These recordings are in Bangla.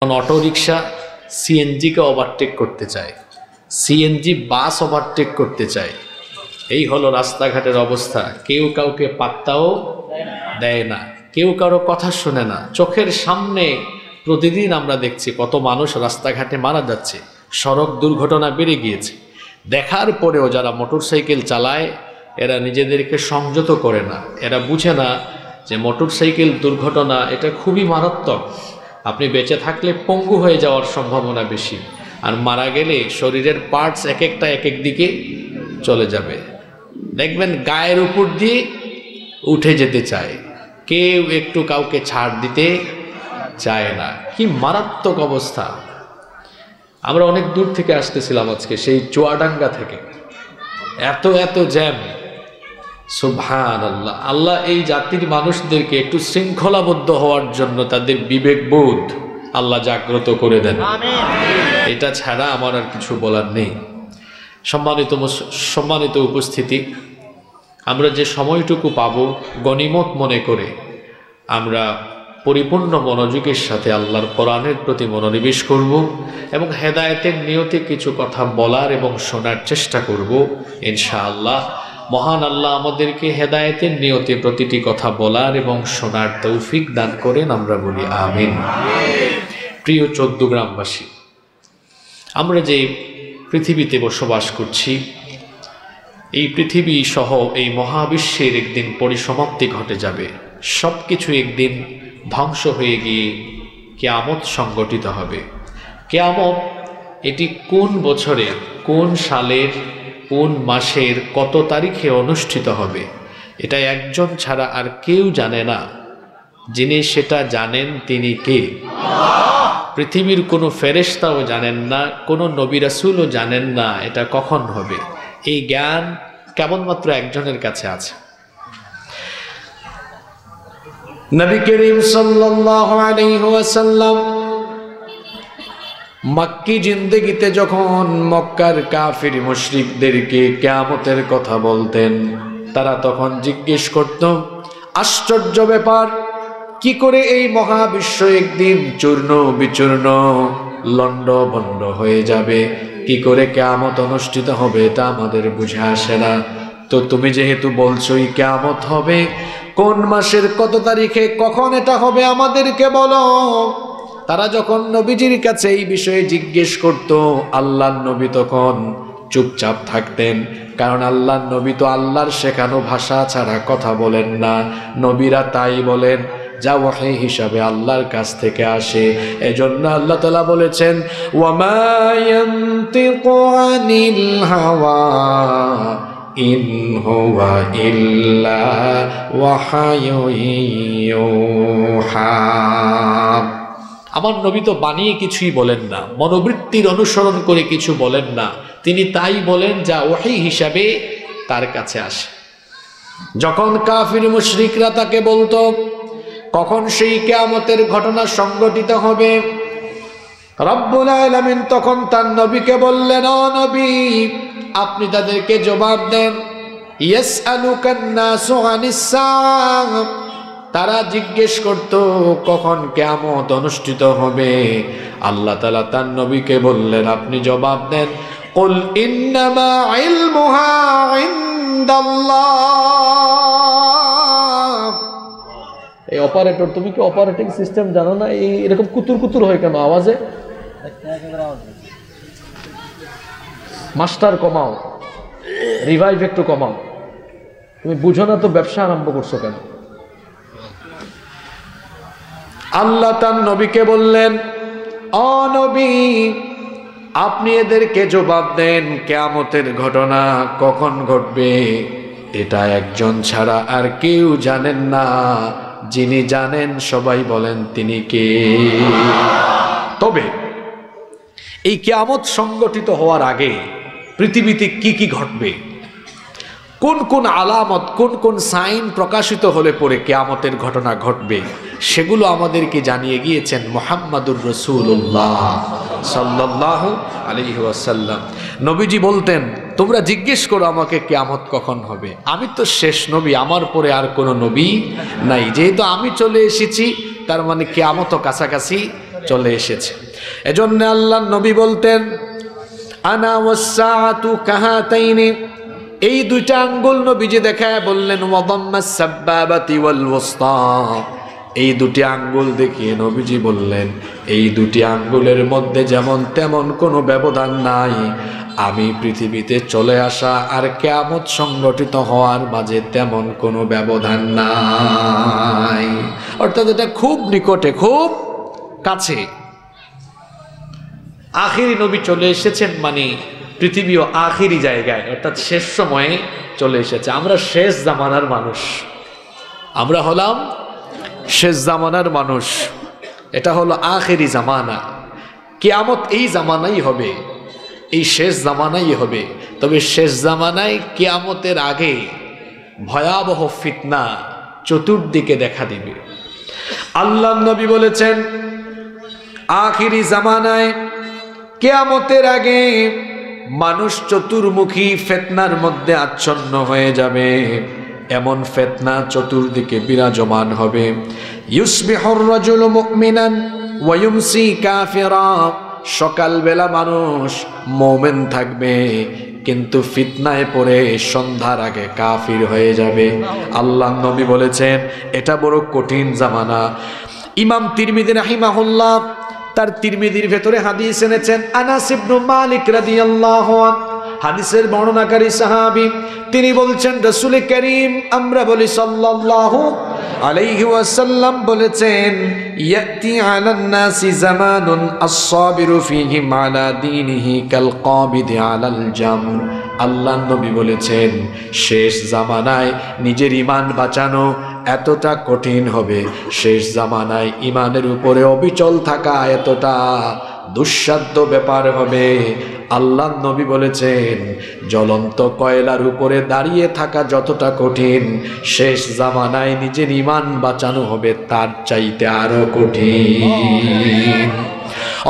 অটো রিক্সা সিএনজিকে ওভারটেক করতে চায়, সিএনজি বাস ওভারটেক করতে চায়। এই হলো রাস্তাঘাটের অবস্থা। কেউ কাউকে পাত্তাও দেয় না, কেউ কারো কথা শুনে না। চোখের সামনে প্রতিদিন আমরা দেখছি কত মানুষ রাস্তাঘাটে মারা যাচ্ছে, সড়ক দুর্ঘটনা বেড়ে গিয়েছে। দেখার পরেও যারা মোটরসাইকেল চালায় এরা নিজেদেরকে সংযত করে না। এরা বুঝে না যে মোটরসাইকেল দুর্ঘটনা এটা খুবই মারাত্মক। আপনি বেঁচে থাকলে পঙ্গু হয়ে যাওয়ার সম্ভাবনা বেশি, আর মারা গেলে শরীরের পার্টস এক একটা এক এক দিকে চলে যাবে। দেখবেন গায়ের উপর দিয়ে উঠে যেতে চায়, কেউ একটু কাউকে ছাড় দিতে চায় না। কি মারাত্মক অবস্থা! আমরা অনেক দূর থেকে আসতেছিলাম আজকে, সেই চুয়াডাঙ্গা থেকে। এত এত জ্যাম! সুবহানাল্লাহ। আল্লাহ এই জাতির মানুষদেরকে একটু শৃঙ্খলাবদ্ধ হওয়ার জন্য তাদের বিবেকবোধ আল্লাহ জাগ্রত করে দেন। এটা ছাড়া আমার আর কিছু বলার নেই। সম্মানিত উপস্থিতি, আমরা যে সময়টুকু পাবো গনিমত মনে করে আমরা পরিপূর্ণ মনোযোগের সাথে আল্লাহর কোরআনের প্রতি মনোনিবেশ করব এবং হেদায়েতের নিয়তে কিছু কথা বলার এবং শোনার চেষ্টা করব ইনশাআল্লাহ। মহান আল্লাহ আমাদেরকে হেদায়েতের নিয়তে প্রতিটি কথা বলার এবং শোনার তৌফিক দান করেন, আমরা বলি আমিন। প্রিয় চৌদ্দগ্রামবাসী, আমরা যে পৃথিবীতে বসবাস করছি, এই পৃথিবী সহ এই মহাবিশ্বের একদিন পরিসমাপ্তি ঘটে যাবে। সব কিছু একদিন ধ্বংস হয়ে গিয়ে কিয়ামত সংগঠিত হবে। কিয়ামত এটি কোন বছরের, কোন সালের, কোন মাসের, কত তারিখে অনুষ্ঠিত হবে এটা একজন ছাড়া আর কেউ জানে না। যিনি সেটা জানেন তিনি কে? পৃথিবীর কোনো ফেরেশতাও জানেন না, কোনো নবী রাসূলও জানেন না এটা কখন হবে। এই জ্ঞান কেবলমাত্র একজনের কাছে আছে। নবী করিম সাল্লাল্লাহু আলাইহি ওয়াসাল্লাম মক্কি জিন্দেগিতে যখন মক্কার কাফির মুশরিকদেরকে কিয়ামতের কথা বলতেন, তারা তখন জিজ্ঞেস করত, আশ্চর্য ব্যাপার, কি করে এই মহাবিশ্ব একদিন চূর্ণ বিচূর্ণ লণ্ডভণ্ড হয়ে যাবে, কি করে কিয়ামত অনুষ্ঠিত হবে এটা আমাদের বুঝে আসে না। তো তুমি যেহেতু বলছোই কিয়ামত হবে, কোন মাসের কত তারিখে কখন এটা হবে আমাদেরকে বলো। তারা যখন নবীজির কাছে এই বিষয়ে জিজ্ঞেস করত, আল্লাহর নবী তখন চুপচাপ থাকতেন, কারণ আল্লাহর নবী তো আল্লাহর শেখানো ভাষা ছাড়া কথা বলেন না। নবীরা তাই বলেন যা ওয়াহী হিসাবে আল্লাহর কাছ থেকে আসে। এজন্য আল্লাহ তাআলা বলেছেন, ওয়ামা ইয়ানতিকু আনিল হাওয়া ইন হুয়া ইল্লা ওয়াহায়ুন ইউহা। আমার নবী তো বানিয়ে কিছুই বলেন না, মনোবৃত্তির অনুসরণ করে কিছু বলেন না। তিনি তাই বলেন যা ওহী হিসাবে তার কাছে আসে। যখন কাফির মুশরিকরা তাকে বলতো কখন সেই কিয়ামতের ঘটনা সংঘটিত হবে, রব্বুল আলামিন তখন তার নবীকে বললেন, ও নবী, আপনি তাদেরকে জবাব দেন, ইয়াসআলুকান নাসু আনিস সাআহ। তারা জিজ্ঞেস করত কখন কিয়ামত অনুষ্ঠিত হবে। আল্লাহ তাআলা তার নবীকে বললেন, আপনি জবাব দেন, কুল ইন্নামা ইলমুহা ইনদাল্লাহ। এই অপারেটর, তুমি কি অপারেটিং সিস্টেম জানো না? এই এরকম কুতুর কুতুর হয় কেন আওয়াজে? মাস্টার কমাও, রিভাইভ একটু কমাও। তুমি বুঝো না তো ব্যবসা আরম্ভ করছো কেন? আল্লাহ তার নবীকে বললেন, ও নবী, আপনি এদেরকে জবাব দেন কিয়ামতের ঘটনা কখন ঘটবে এটা একজন ছাড়া আর কেউ জানেন না। যিনি জানেন সবাই বলেন তিনি কে? তবে এই কিয়ামত সংগঠিত হওয়ার আগে পৃথিবীতে কি কি ঘটবে, কোন কোন আলামত, কোন কোন সাইন প্রকাশিত হলে পরে কিয়ামতের ঘটনা ঘটবে, সেগুলো আমাদেরকে জানিয়ে গিয়েছেন মুহাম্মাদুর রাসূলুল্লাহ সাল্লাল্লাহু আলাইহি ওয়াসাল্লাম। নবীজি বলতেন, তোমরা জিজ্ঞেস করো আমাকে কিয়ামত কখন হবে, আমি তো শেষ নবী, আমার পরে আর কোনো নবী নাই। যেহেতু আমি চলে এসেছি তার মানে কিয়ামতও কাছাকাছি চলে এসেছে। এজন্য আল্লাহর নবী বলতেন আনা ওয়াসসাআতু কাহাতাইনি, এই দুইটা আঙ্গুল নবীজি দেখায় বললেন ওয়াদাম্মাস সাব্বাবাতি ওয়াল ওয়াসতা, এই দুটি আঙ্গুল দেখিয়ে নবীজি বললেন এই দুটি আঙ্গুলের মধ্যে যেমন তেমন কোনো ব্যবধান নাই, আমি পৃথিবীতে চলে আসা আর কিয়ামত সংগঠিত হওয়ার মাঝে তেমন কোনো ব্যবধান নাই। অর্থাৎ এটা খুব নিকটে, খুব কাছে। আখিরি নবী চলে এসেছেন মানে পৃথিবীও আখিরি জায়গায়, অর্থাৎ শেষ সময়ে চলে এসেছে। আমরা শেষ জামানার মানুষ, আমরা হলাম শেষ জামানার মানুষ। এটা হলো আখিরি জামানা, কিয়ামত এই জামানাই হবে, এই শেষ জামানাই হবে। তবে শেষ জামানায় কিয়ামতের আগে ভয়াবহ ফিতনা চতুর্দিকে দেখা দিবে। আল্লাহ নবী বলেছেন আখিরি জামানায় কিয়ামতের আগে মানুষ চতুর্মুখী ফিতনার মধ্যে আচ্ছন্ন হয়ে যাবে। এমন ফিতনা চতুর্দিকে বিরাজমান হবে। ইউসবিহুর রাজুলু মুমিনান ওয়া ইউমসি কাফিরা, সকালবেলা মানুষ মুমিন থাকবে কিন্তু ফিতনায় পড়ে সন্ধ্যার আগে কাফির হয়ে যাবে। আল্লাহ নবী বলেছেন এটা বড় কঠিন জামানা। ইমাম তিরমিজি রাহিমাহুল্লাহ তার তিরমিজির ভেতরে হাদিস এনেছেন, আনাস ইবনে মালিক রাদিয়াল্লাহু আনহু হাদিসের বর্ণনাকারী সাহাবী, তিনি বলছেন রাসূল করিম আমরা বলি সাল্লাল্লাহু আলাইহি ওয়াসাল্লাম বলেছেন ইয়াতি আলান নাসি জামানুন আস-সাবিরু ফীহি আলা দীনিহি কাল কাবিদি আলাল জামর। আল্লাহ নবী বলেছেন শেষ জামানায় নিজের ঈমান বাঁচানো এতটা কঠিন হবে, শেষ জামানায় ঈমানের উপরে অবিচল থাকা এতটা দুঃসাধ্য ব্যাপার হবে। আল্লাহ নবী বলেছেন জ্বলন্ত কয়লার উপরে দাঁড়িয়ে থাকা যতটা কঠিন, শেষ জামানায় নিজের ঈমান বাঁচানো হবে তার চাইতে আরো কঠিন।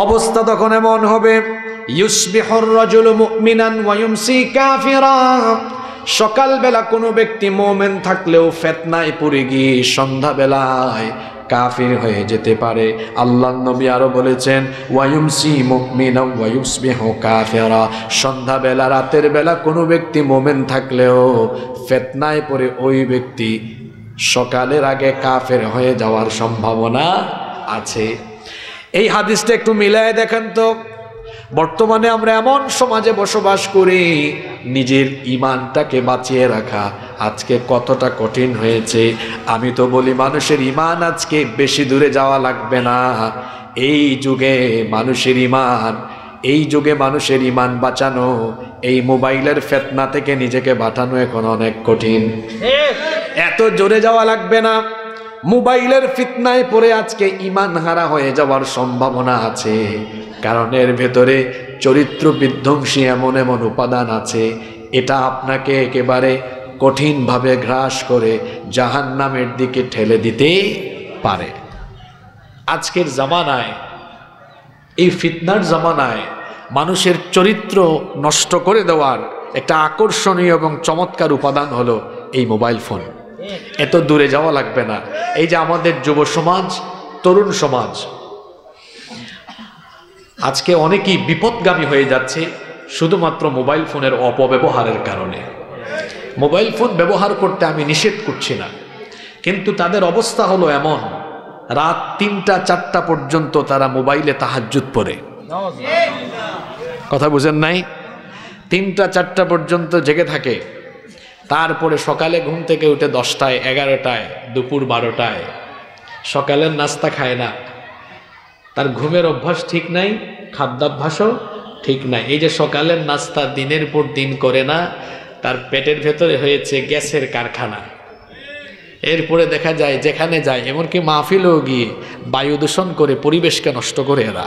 অবস্থা তখন এমন হবে ইউসবিহুর রাজুলু মুমিনান ওয়া ইউমসি কাফিরা, সকালবেলা কোনো ব্যক্তি মুমিন থাকলেও ফিতনায় পড়ে গিয়ে সন্ধ্যাবেলায় কাফির হয়ে যেতে পারে। আল্লাহ নবী আরো বলেছেন ওয়া ইউমসি মুমিনান ওয়া ইউসবিহু কাফিরা, সন্ধ্যাবেলা রাতের বেলা কোনো ব্যক্তি মুমিন থাকলেও ফিতনায় পড়ে ওই ব্যক্তি সকালের আগে কাফের হয়ে যাওয়ার সম্ভাবনা আছে। এই হাদিসটা একটু মিলায়ে দেখেন তো, বর্তমানে আমরা এমন সমাজে বসবাস করি নিজের ঈমানটাকে বাঁচিয়ে রাখা আজকে কতটা কঠিন হয়েছে। আমি তো বলি মানুষের ঈমান আজকে বেশি দূরে যাওয়া লাগবে না। এই যুগে মানুষের ঈমান বাঁচানো, এই মোবাইলের ফিতনা থেকে নিজেকে বাঁচানো এখন অনেক কঠিন। এত জোরে যাওয়া লাগবে না। মোবাইলের ফিতনায় পড়ে আজকে ঈমান হারা হয়ে যাওয়ার সম্ভাবনা আছে, কারণ এর ভেতরে চরিত্র বিধ্বংসী এমন এমন উপাদান আছে, এটা আপনাকে একেবারে কঠিনভাবে গ্রাস করে জাহান্নামের দিকে ঠেলে দিতে পারে। আজকের জামানায়, এই ফিতনার জামানায় মানুষের চরিত্র নষ্ট করে দেওয়ার একটা আকর্ষণীয় এবং চমৎকার উপাদান হলো এই মোবাইল ফোন। এত দূরে যাওয়া লাগবে না। এই যে আমাদের যুব সমাজ, তরুণ সমাজ আজকে অনেকেই বিপদগামী হয়ে যাচ্ছে শুধুমাত্র মোবাইল ফোনের অপব্যবহারের কারণে। মোবাইল ফোন ব্যবহার করতে আমি নিষেধ করছি না, কিন্তু তাদের অবস্থা হলো এমন, রাত ৩টা ৪টা পর্যন্ত তারা মোবাইলে তাহাজ্জুদ পড়ে। কথা বুঝেন নাই? ৩টা ৪টা পর্যন্ত জেগে থাকে, তারপরে সকালে ঘুম থেকে উঠে 10টায় 11টায় দুপুর 12টায় সকালের নাস্তা খায় না। তার ঘুমের অভ্যাস ঠিক নাই, খাদ্যাভ্যাসও ঠিক নাই। এই যে সকালের নাস্তা দিনের পর দিন করে না, তার পেটের ভেতরে হয়েছে গ্যাসের কারখানা। এরপরে দেখা যায় যেখানে যায়, এমনকি মাহফিলেও গিয়ে বায়ু দূষণ করে পরিবেশকে নষ্ট করে এরা।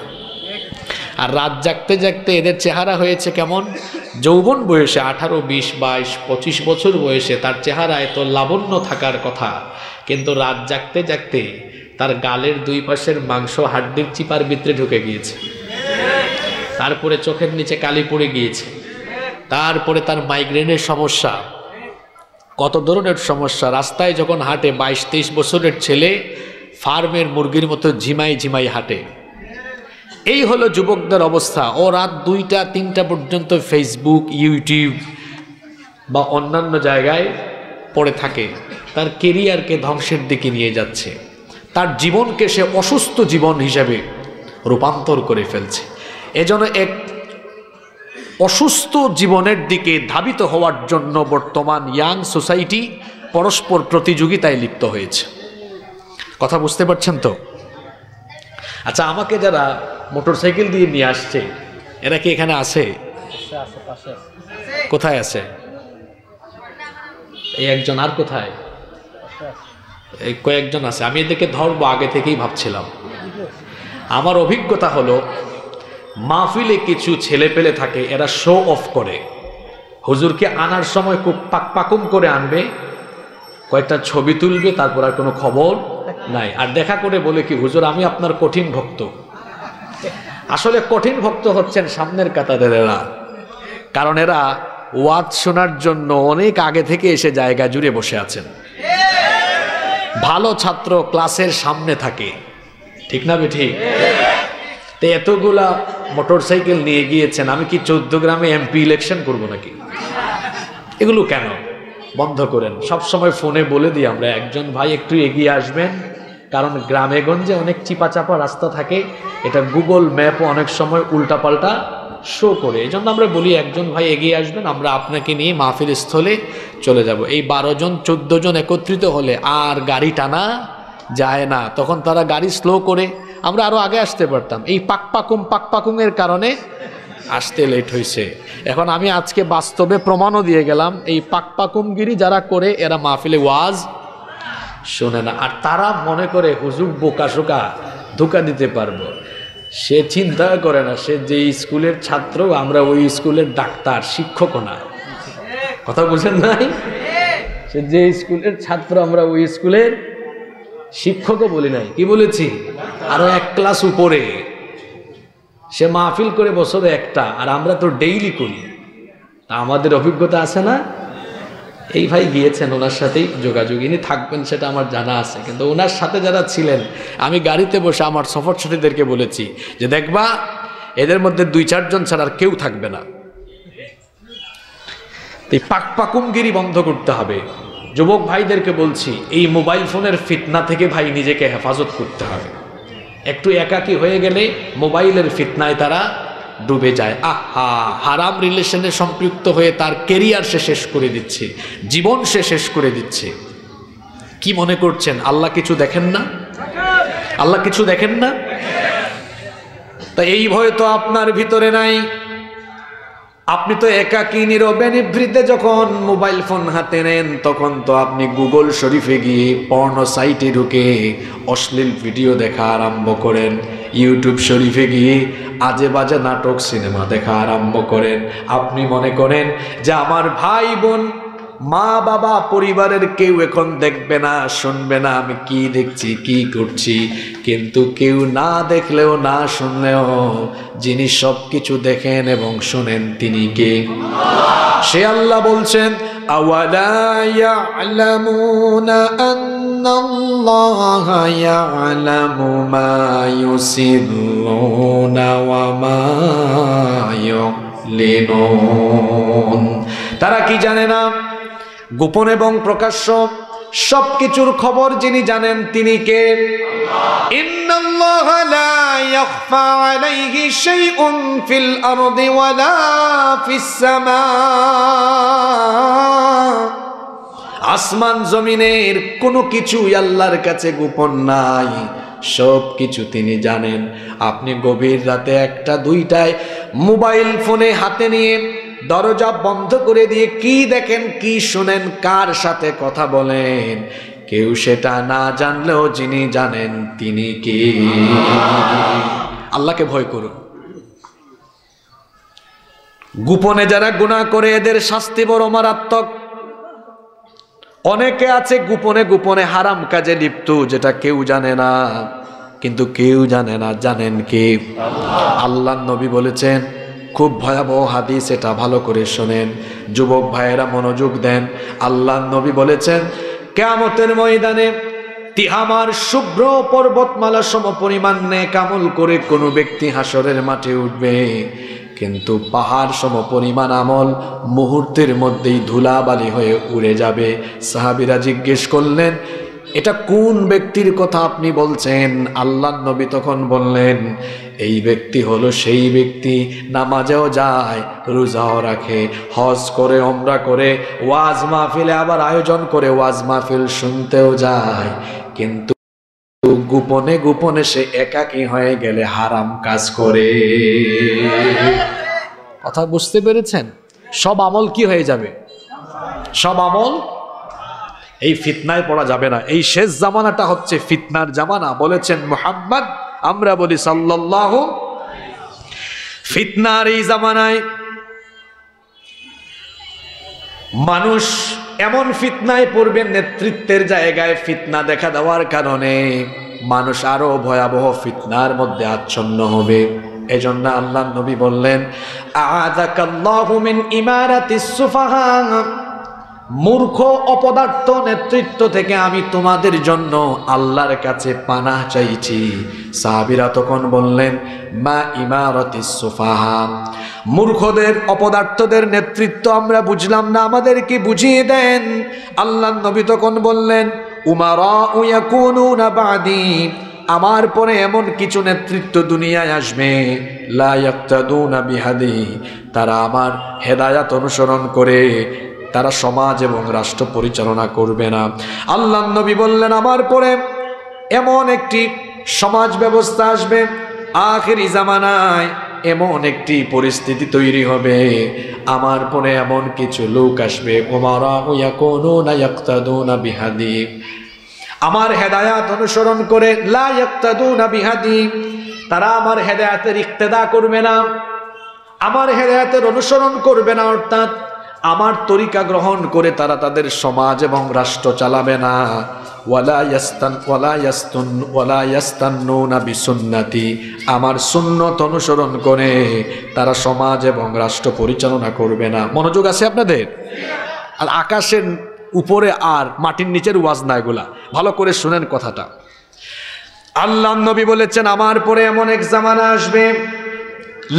আর রাত জাগতে জাগতে এদের চেহারা হয়েছে কেমন, যৌবন বয়সে 18, 20, 22, 25 বছর বয়সে তার চেহারায় তো লাবণ্য থাকার কথা, কিন্তু রাত জাগতে জাগতে তার গালের দুই পাশের মাংস হাড্ডির চিপার ভিতরে ঢুকে গিয়েছে, তারপরে চোখের নিচে কালি পড়ে গিয়েছে, তারপরে তার মাইগ্রেনের সমস্যা, কত ধরনের সমস্যা। রাস্তায় যখন হাঁটে 22-23 বছরের ছেলে ফার্মের মুরগির মতো ঝিমাই ঝিমাই হাঁটে। এই হলো যুবকদের অবস্থা। ও রাত 2টা 3টা পর্যন্ত ফেসবুক, ইউটিউব বা অন্যান্য জায়গায় পড়ে থাকে, তার কেরিয়ারকে ধ্বংসের দিকে নিয়ে যাচ্ছে, তার জীবনকে সে অসুস্থ জীবন হিসাবে রূপান্তর করে ফেলছে। এজন্য এক অসুস্থ জীবনের দিকে ধাবিত হওয়ার জন্য বর্তমান ইয়াং সোসাইটি পরস্পর প্রতিযোগিতায় লিপ্ত হয়েছে। কথা বুঝতে পারছেন তো? আচ্ছা, আমাকে যারা মোটরসাইকেল দিয়ে নিয়ে আসছে এরা কি এখানে আছে? কোথায় আছে? এই একজন, আর কোথায়? এই কয়েকজন আছে। আমি এদেরকে ধরবো আগে থেকেই ভাবছিলাম। আমার অভিজ্ঞতা হলো, মাহফিলে কিছু ছেলে পেলে থাকে, এরা শো অফ করে। হুজুরকে আনার সময় খুব পাকুম করে আনবে, কয়েকটা ছবি তুলবে, তারপর আর কোনো খবর নাই। আর দেখা করে বলে কি, হুজুর আমি আপনার কঠিন ভক্ত। আসলে কঠিন ভক্ত হচ্ছেন সামনের কাতারের এরা, কারণ এরা ওয়াজ শোনার জন্য অনেক আগে থেকে এসে জায়গা জুড়ে বসে আছেন। ভালো ছাত্র ক্লাসের সামনে থাকে, ঠিক না বেঠিক? তো এতগুলা মোটরসাইকেল নিয়ে গিয়েছেন, আমি কি 14 গ্রামে এমপি ইলেকশন করব নাকি? এগুলো কেন? বন্ধ করেন। সব সময় ফোনে বলে দিই আমরা, একজন ভাই একটু এগিয়ে আসবেন, কারণ গ্রামে গঞ্জে অনেক চিপা চাপা রাস্তা থাকে, এটা গুগল ম্যাপও অনেক সময় উল্টাপাল্টা শো করে। এই জন্য আমরা বলি একজন ভাই এগিয়ে আসবেন, আমরা আপনাকে নিয়ে মাহফিল স্থলে চলে যাব। এই 12 জন 14 জন একত্রিত হলে আর গাড়ি টানা যায় না, তখন তারা গাড়ি স্লো করে, আমরা আরো আগে আসতে পারতাম। এই পাকপাকুমের কারণে আসতে লেট হয়েছে। এখন আমি আজকে বাস্তবে প্রমাণও দিয়ে গেলাম, এই পাকপাকুমগিরি যারা করে এরা মাহফিলে ওয়াজ শোনে না। আর তারা মনে করে হুজুর বোকা শোকা ধোকা দিতে পারবো। সে চিন্তা করে না, সে যে স্কুলের ছাত্র, আমরা ওই স্কুলের ডাক্তার, শিক্ষকও না। কথা বুঝেন নাই? সে যে স্কুলের ছাত্র, আমরা ওই স্কুলের শিক্ষকও বলি নাই। কি বলেছি? আরো এক ক্লাস উপরে। সে মাহফিল করে বছরে একটা, আর আমরা তো ডেইলি করি। তা আমাদের অভিজ্ঞতা আছে না? এই ভাই গিয়েছেন, ওনার সাথেই যোগাযোগ, ইনি থাকবেন সেটা আমার জানা আছে। কিন্তু ওনার সাথে যারা ছিলেন, আমি গাড়িতে বসে আমার সফর সাথীদেরকে বলেছি যে দেখবা এদের মধ্যে 2-4 জন ছাড়া আর কেউ থাকবে না। এই পাকপাকুমগিরি বন্ধ করতে হবে। যুবক ভাইদেরকে বলছি, এই মোবাইল ফোনের ফিতনা থেকে ভাই নিজেকে হেফাজত করতে হবে। একটু একাকী হয়ে গেলে মোবাইলের ফিতনায় তারা ডুবে যায়। আহা, হারাম রিলেশনে সম্পৃক্ত হয়ে তার কেরিয়ার সে শেষ করে দিচ্ছে, জীবন সে শেষ করে দিচ্ছে। কি মনে করছেন আল্লাহ কিছু দেখেন না? আল্লাহ কিছু দেখেন না? তা এই ভয় তো আপনার ভিতরে নাই। আপনি তো একাকী নীরবে নিভৃতে যখন মোবাইল ফোন হাতে নেন, তখন তো আপনি গুগল শরীফে গিয়ে পর্ন সাইটে ঢুকে অশ্লীল ভিডিও দেখা আরম্ভ করেন, ইউটিউব শরীফে গিয়ে আজে বাজে নাটক সিনেমা দেখা আরম্ভ করেন। আপনি মনে করেন যে আমার ভাই বোন, মা বাবা, পরিবারের কেউ এখন দেখবে না, শুনবে না আমি কি দেখছি, কি করছি। কিন্তু কেউ না দেখলেও না শুনলেও যিনি সব কিছু দেখেন এবং শোনেন তিনি কে? সে আল্লাহ বলছেন, আওয়ালা ইয়ালামুনা আন্নাল্লাহা ইয়ালামু মা ইউসিররুনা ওয়া মা ইউলিনুন। তারা কি জানে না? গোপন এবং প্রকাশ্য সবকিছুর খবর যিনি জানেন তিনি কে? ইন্নাল্লাহা লা ইয়াখফা আলাইহি শাইউন ফিল আরদি ওয়ালা ফিস সামা। আসমান জমিনের কোনো কিছুই আল্লাহর কাছে গোপন নাই, সব কিছু তিনি জানেন। আপনি গভীর রাতে 1টা 2টায় মোবাইল ফোনে হাতে নিয়ে দরজা বন্ধ করে দিয়ে কি দেখেন, কি শুনেন, কার সাথে কথা বলেন, কেউ সেটা না জানলেও যিনি জানেন তিনি কে? আল্লাহকে ভয় করুন। গোপনে যারা গুনাহ করে এদের শাস্তি বড় মারাত্মক। অনেকে আছে গোপনে গোপনে হারাম কাজে লিপ্ত, যেটা কেউ জানে না। কিন্তু কেউ জানে না, জানেন কে? আল্লাহর নবী বলেছেন, খুব ভয়াবহ হাদিস, এটা ভালো করে শোনেন, যুবক ভাইয়েরা মনোযোগ দেন। আল্লাহর নবী বলেছেন, কিয়ামতের ময়দানে তিহামার শুভ্র পর্বতমালা সম পরিমাণ নেক আমল করে কোনো ব্যক্তি হাসরের মাঠে উঠবে, কিন্তু পাহাড় সম পরিমাণ আমল মুহূর্তের মধ্যেই ধুলাবালি হয়ে উড়ে যাবে। সাহাবীরা জিজ্ঞেস করলেন, এটা কোন ব্যক্তির কথা আপনি বলছেন? আল্লাহর নবী তখন বললেন, এই ব্যক্তি হলো সেই ব্যক্তি নামাজেও যায়, রোজাও রাখে, হজ করে, ওমরা করে, ওয়াজ মাহফিলে আবার আয়োজন করে ওয়াজ মাহফিল শুনতেও যায়, কিন্তু গোপনে গোপনে সে একাকী হয়ে গেলে হারাম কাজ করে। কথা বুঝতে পেরেছেন? সব আমল কি হয়ে যাবে? সব আমল এই ফিতনায় পড়া যাবে না। এই শেষ জামানাটা হচ্ছে ফিতনার জামানা। বলেছেন মুহাম্মদ, আমরা বলি সাল্লাল্লাহু। ফিতনার এই জামানায় মানুষ এমন ফিতনায় পড়বে, নেতৃত্বের জায়গায় ফিতনা দেখা দেওয়ার কারণে মানুষ আরো ভয়াবহ ফিতনার মধ্যে আচ্ছন্ন হবে। এজন্য আল্লাহর নবী বললেন, আযাকাল্লাহু মিন ইমারাতিস সুফাহা, মূর্খ অপদার্থ নেতৃত্ব থেকে আমি তোমাদের জন্য আল্লাহর কাছে পানাহ চাইছি। সাহাবীরা তখন বললেন, মা ইমারাতিস সুফাহা, মূর্খদের অপদার্থদের নেতৃত্ব আমরা বুঝলাম না, আমাদেরকে বুঝিয়ে দেন। আল্লাহর নবী তখন বললেন, উমারা ইয়াকুনুনা বাদি, আমার পরে এমন কিছু নেতৃত্ব দুনিয়ায় আসবে, লা ইয়াক্তাদুনা বিহাদি, তারা আমার হেদায়াত অনুসরণ করে তারা সমাজ এবং রাষ্ট্র পরিচালনা করবে না। আল্লাহর নবী বললেন, আমার পরে এমন একটি সমাজ ব্যবস্থা আসবে, আখিরি জামানায় এমন একটি পরিস্থিতি তৈরি হবে, আমার পরে এমন কিছু লোক আসবে, উমারা ইয়াকুনুনা ইয়াক্তাদুনা বিহাদি, আমার হেদায়াত অনুসরণ করে, লা ইয়াক্তাদুনা বিহাদি, তারা আমার হেদায়াতের ইক্তেদা করবে না, আমার হেদায়াতের অনুসরণ করবে না, অর্থাৎ আমার তরিকা গ্রহণ করে তারা তাদের সমাজ এবং রাষ্ট্র চালাবে না। ওয়ালা ইয়াস্তান্নুনা বিসুন্নতি, আমার সুন্নত অনুসরণ করে তারা সমাজ এবং রাষ্ট্র পরিচালনা করবে না। মনোযোগ আছে আপনাদের? আর আকাশের উপরে আর মাটির নিচের ওয়াজ না, এগুলা ভালো করে শুনেন কথাটা। আল্লাহর নবী বলেছেন, আমার পরে এমন এক জামানা আসবে,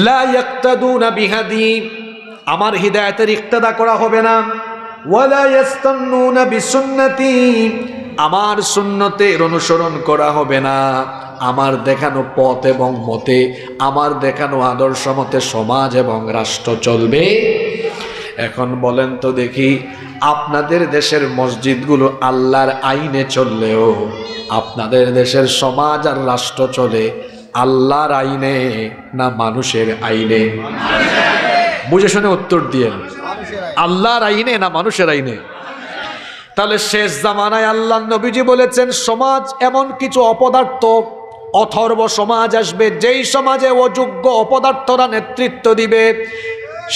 লা ইয়াক্তাদুনা বিহাদি, আমার হিদায়াতের ইক্তেদা করা হবে না, ওয়ালা ইয়াস্তান্নুনা বিসুন্নতি, আমার সুন্নতের অনুসরণ করা হবে না, আমার দেখানো পথ এবং মতে, আমার দেখানো আদর্শ মতে সমাজ এবং রাষ্ট্র চলবে। এখন বলেন তো দেখি, আপনাদের দেশের মসজিদগুলো আল্লাহর আইনে চললেও আপনাদের দেশের সমাজ আর রাষ্ট্র চলে আল্লাহর আইনে না মানুষের আইনে? বুঝে শুনে উত্তর দিয়েন, আল্লাহর আইনে না মানুষের আইনে? তাহলে শেষ জামানায় আল্লাহর নবীজি বলেছেন, সমাজ এমন কিছু অপদার্থ অথর্ব সমাজ আসবে, যেই সমাজে অযোগ্য অপদার্থরা নেতৃত্ব দিবে,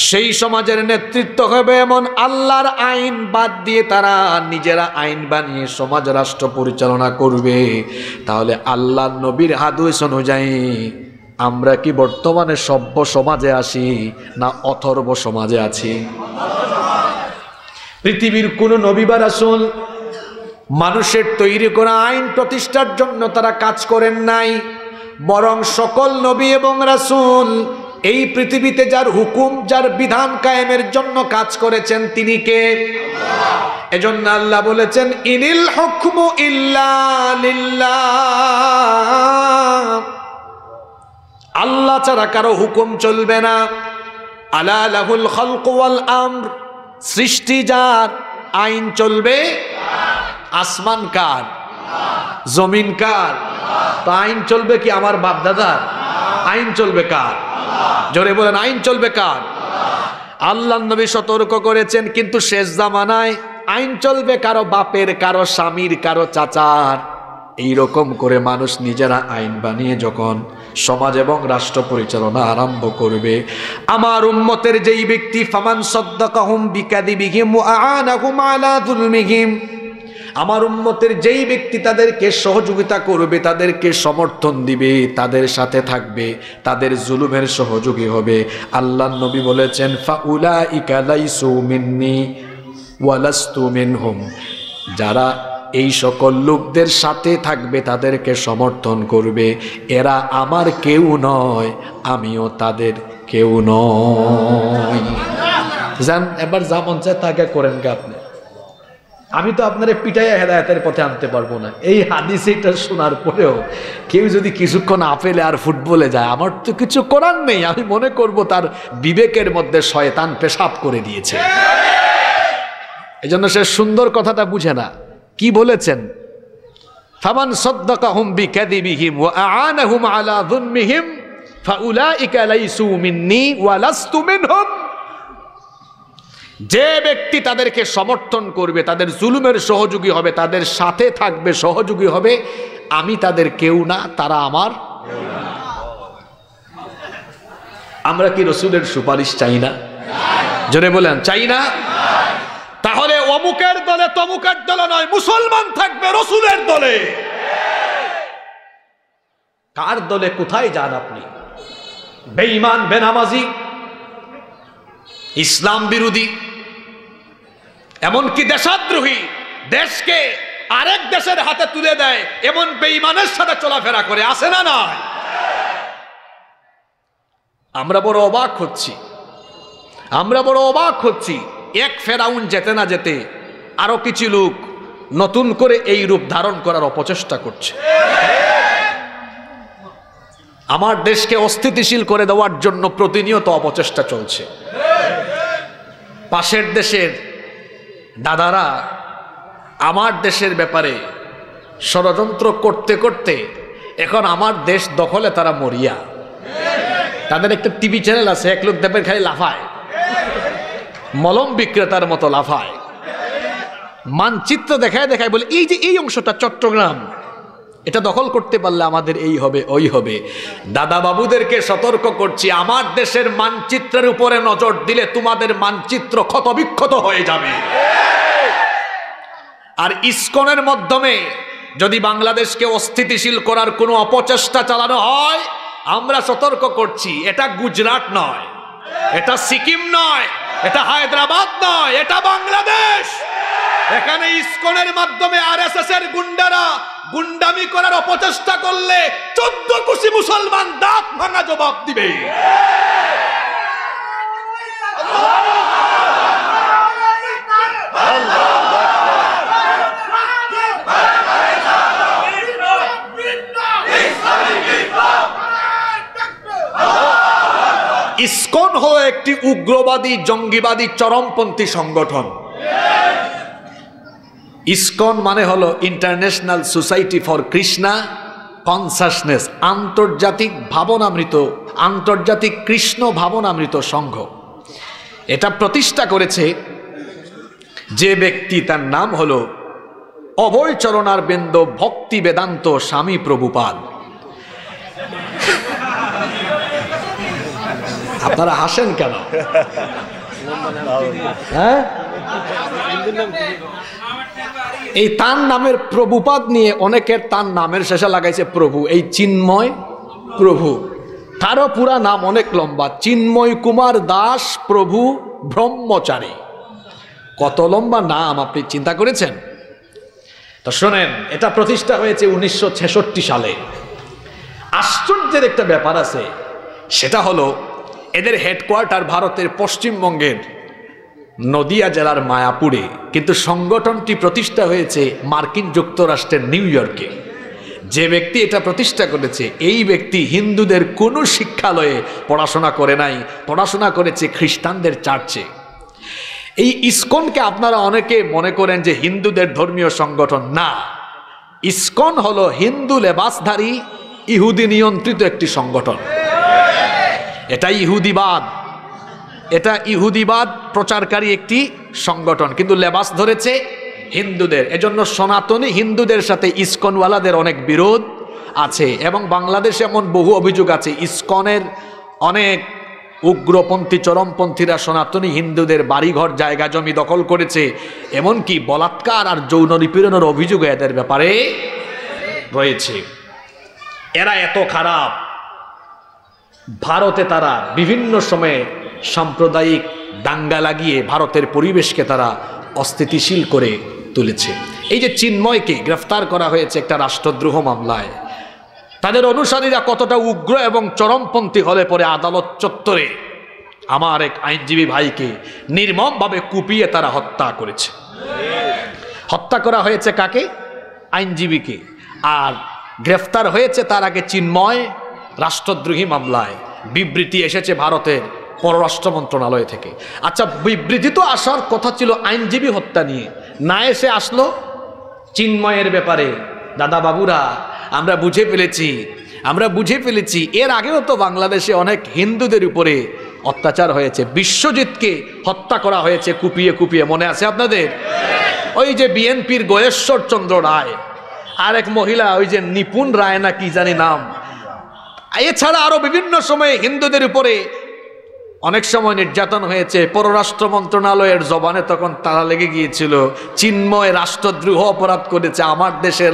সেই সমাজের নেতৃত্ব হবে এমন আল্লাহর আইন বাদ দিয়ে তারা নিজেরা আইন বানিয়ে সমাজ রাষ্ট্র পরিচালনা করবে। তাহলে আল্লাহর নবীর হাদিস অনুযায়ী আমরা কি বর্তমানে সভ্য সমাজে আছি না অথর্ব সমাজে আছি? পৃথিবীর কোন নবী বা রাসূল মানুষের তৈরি করা আইন প্রতিষ্ঠার জন্য তারা কাজ করেন নাই, বরং সকল নবী এবং রাসূল এই পৃথিবীতে যার হুকুম, যার বিধান কায়েমের জন্য কাজ করেছেন তিনি কে? এজন্য আল্লাহ বলেছেন, ইনিল হুকমু ইল্লা লিল্লাহ, আল্লাহ ছাড়া কারো হুকুম চলবে না। আলা লাহুল খালকু ওয়াল আমর, সৃষ্টি যার, আইন চলবে। আসমান কার? জমিন কার? তো আইন চলবে কি আমার বাপ দাদার? আইন চলবে কার? জোরে বলেন, আইন চলবে কার? আল্লাহর নবী সতর্ক করেছেন, কিন্তু শেষ জামানায় আইন চলবে কারো বাপের, কারো স্বামীর, কারো চাচার। এইরকম করে মানুষ নিজেরা আইন বানিয়ে যখন সমাজ এবং রাষ্ট্র পরিচালনা আরম্ভ করবে, আমার উম্মতের যেই ব্যক্তি ফামান সাদ্দাকাহুম বিকাযিবিহিম ওয়া আ'আনাহুম আলা যুলমিহিম, আমার উম্মতের যেই ব্যক্তি তাদেরকে সহযোগিতা করবে, তাদেরকে সমর্থন দিবে, তাদের সাথে থাকবে, তাদের জুলুমের সহযোগী হবে, আল্লাহর নবী বলেছেন, ফাউলাইকা লাইসু মিন্নি ওয়া লাস্তু মিনহুম, যারা এই সকল লোকদের সাথে থাকবে, তাদেরকে সমর্থন করবে। এরা আমার কেউ নয়, আমিও তাদের কেউ নয়। যান, এবার যা মন চায় তাকে করেন কে আপনি। আমি তো আপনার পিটাইয়া হেদায়েতের পথে আনতে পারবো না। এই হাদিস এটা শোনার পরেও কেউ যদি কিছুক্ষণ আপেলে আর ফুটবলে যায়, আমার তো কিছু করার নেই। আমি মনে করব তার বিবেকের মধ্যে শয়তান পেশাব করে দিয়েছে। এজন্য সে সুন্দর কথাটা বুঝে না। কি বলেছেন? ফামান সাদ্দাকাহুম বিকাযিবিহিম ওয়া আ'আনাহুম আলা যুলমিহিম ফাউলাইকা লাইসু মিন্নী ওয়া লাস্তু মিনহুম। যে ব্যক্তি তাদেরকে সমর্থন করবে, তাদের জুলুমের সহযোগী হবে, তাদের সাথে থাকবে, সহযোগী হবে, আমি তাদের কেউ না, তারা আমার। আমরা কি রাসূলের সুপারিশ চাই না? জোরে বলেন, চাই না? তাহলে অমুকের দলে তমুকের দলে নয়, মুসলমান থাকবে রাসূলের দলে। কার দলে কোথায় যান আপনি? বেঈমান, বেনামাজি, ইসলাম বিরোধী, এমনকি দেশদ্রোহী, দেশকে আরেক দেশের হাতে তুলে দেয় এমন বেঈমানের সাথে চলাফেরা করে, আছে না না? আমরা বড় অবাক হচ্ছি, আমরা বড় অবাক হচ্ছি। এক ফেরাউন যেতে না যেতে আরো কিছু লোক নতুন করে এই রূপ ধারণ করার অপচেষ্টা করছে। আমার দেশকে অস্থিতিশীল করে দেওয়ার জন্য প্রতিনিয়ত অপচেষ্টা চলছে। পাশের দেশের দাদারা আমার দেশের ব্যাপারে ষড়যন্ত্র করতে করতে এখন আমার দেশ দখলে তারা মরিয়া। তাদের একটা টিভি চ্যানেল আছে, এক লোক দেবের খালি লাফায়, মলম বিক্রেতার মতো লাফায়, মানচিত্র দেখায় দেখায় বলে এই যে এই অংশটা চট্টগ্রাম, এটা দখল করতে পারলে আমাদের এই হবে ওই হবে। দাদা বাবুদেরকে সতর্ক করছি, আমার দেশের মানচিত্রের উপরে নজর দিলে তোমাদের মানচিত্র ক্ষতবিক্ষত হয়ে যাবে। আর ইসকনের মাধ্যমে যদি বাংলাদেশকে অস্থিতিশীল করার কোনো অপচেষ্টা চালানো হয়, আমরা সতর্ক করছি, এটা গুজরাট নয়, এটা সিকিম নয়, এটা হায়দ্রাবাদ নয়, এটা বাংলাদেশ। এখানে ইসকনের মাধ্যমে আরএসএস এর গুন্ডারা গুন্ডামি করার অপচেষ্টা করলে 14 কোটি মুসলমান দাঁত ভাঙা জবাব দিবে। ইসকন হলো একটি উগ্রবাদী, জঙ্গিবাদী, চরমপন্থী সংগঠন। ইসকন মানে হলো international society for Krishna consciousness, আন্তর্জাতিক ভাবনামৃত, আন্তর্জাতিক কৃষ্ণ ভাবনামৃত সংঘ। এটা প্রতিষ্ঠা করেছে যে ব্যক্তি, তার নাম হলো অভয় চরণারবিন্দ ভক্তি বেদান্ত স্বামী প্রভুপাদ। আপনারা হাসেন কেন? হ্যাঁ, এই তার নামের প্রভুপাদ নিয়ে অনেকের তার নামের শেষে লাগাইছে প্রভু। এই চিন্ময় প্রভু, তারও পুরা নাম অনেক লম্বা, চিন্ময় কুমার দাস প্রভু ব্রহ্মচারী। কত লম্বা নাম, আপনি চিন্তা করেছেন? তো শোনেন, এটা প্রতিষ্ঠা হয়েছে 1966 সালে। আশ্চর্যের একটা ব্যাপার আছে, সেটা হলো এদের হেডকোয়ার্টার ভারতের পশ্চিমবঙ্গের নদিয়া জেলার মায়াপুরে, কিন্তু সংগঠনটি প্রতিষ্ঠা হয়েছে মার্কিন যুক্তরাষ্ট্রের নিউ ইয়র্কে। যে ব্যক্তি এটা প্রতিষ্ঠা করেছে, এই ব্যক্তি হিন্দুদের কোনো শিক্ষালয়ে পড়াশোনা করে নাই, পড়াশোনা করেছে খ্রিস্টানদের চার্চে। এই ইসকনকে আপনারা অনেকে মনে করেন যে হিন্দুদের ধর্মীয় সংগঠন, না। ইসকন হলো হিন্দু লেবাসধারী ইহুদি নিয়ন্ত্রিত একটি সংগঠন। এটা ইহুদিবাদ, এটা ইহুদিবাদ প্রচারকারী একটি সংগঠন, কিন্তু লেবাস ধরেছে হিন্দুদের। এজন্য সনাতনী হিন্দুদের সাথে ইসকনওয়ালাদের অনেক বিরোধ আছে, এবং বাংলাদেশে এমন বহু অভিযোগ আছে ইসকনের অনেক উগ্রপন্থী চরমপন্থীরা সনাতনী হিন্দুদের বাড়িঘর জায়গা জমি দখল করেছে, এমনকি বলাৎকার আর যৌন নিপীড়নের অভিযোগ এদের ব্যাপারে রয়েছে। এরা এত খারাপ, ভারতে তারা বিভিন্ন সময়ে সাম্প্রদায়িক দাঙ্গা লাগিয়ে ভারতের পরিবেশকে তারা অস্থিতিশীল করে তুলেছে। এই যে চিন্ময়কে গ্রেফতার করা হয়েছে একটা রাষ্ট্রদ্রোহ মামলায়, তাদের অনুসারীরা কতটা উগ্র এবং চরমপন্থী হলে পরে আদালত চত্বরে আমার এক আইনজীবী ভাইকে নির্মমভাবে কুপিয়ে তারা হত্যা করেছে। হত্যা করা হয়েছে কাকে? আইনজীবীকে। আর গ্রেফতার হয়েছে তার আগে চিন্ময় রাষ্ট্রদ্রোহী মামলায়। বিবৃতি এসেছে ভারতের পররাষ্ট্র মন্ত্রণালয় থেকে। আচ্ছা, বিবৃতি তো আসার কথা ছিল আইনজীবী হত্যা নিয়ে, না এসে আসলো চিন্ময়ের ব্যাপারে। দাদা বাবুরা, আমরা বুঝে ফেলেছি এর আগেও তো বাংলাদেশে অনেক হিন্দুদের উপরে অত্যাচার হয়েছে। বিশ্বজিৎকে হত্যা করা হয়েছে কুপিয়ে কুপিয়ে, মনে আছে আপনাদের? ওই যে বিএনপির গয়েশ্বর চন্দ্র রায়, আর এক মহিলা ওই যে নিপুণ রায় না কি জানি নাম, এছাড়া আরো বিভিন্ন সময়ে হিন্দুদের উপরে অনেক সময় নির্যাতন হয়েছে। পররাষ্ট্র মন্ত্রণালয়ের জবানে তখন তারা লেগে গিয়েছিল, চিন্ময় রাষ্ট্রদ্রোহ অপরাধ করেছে। আমার দেশের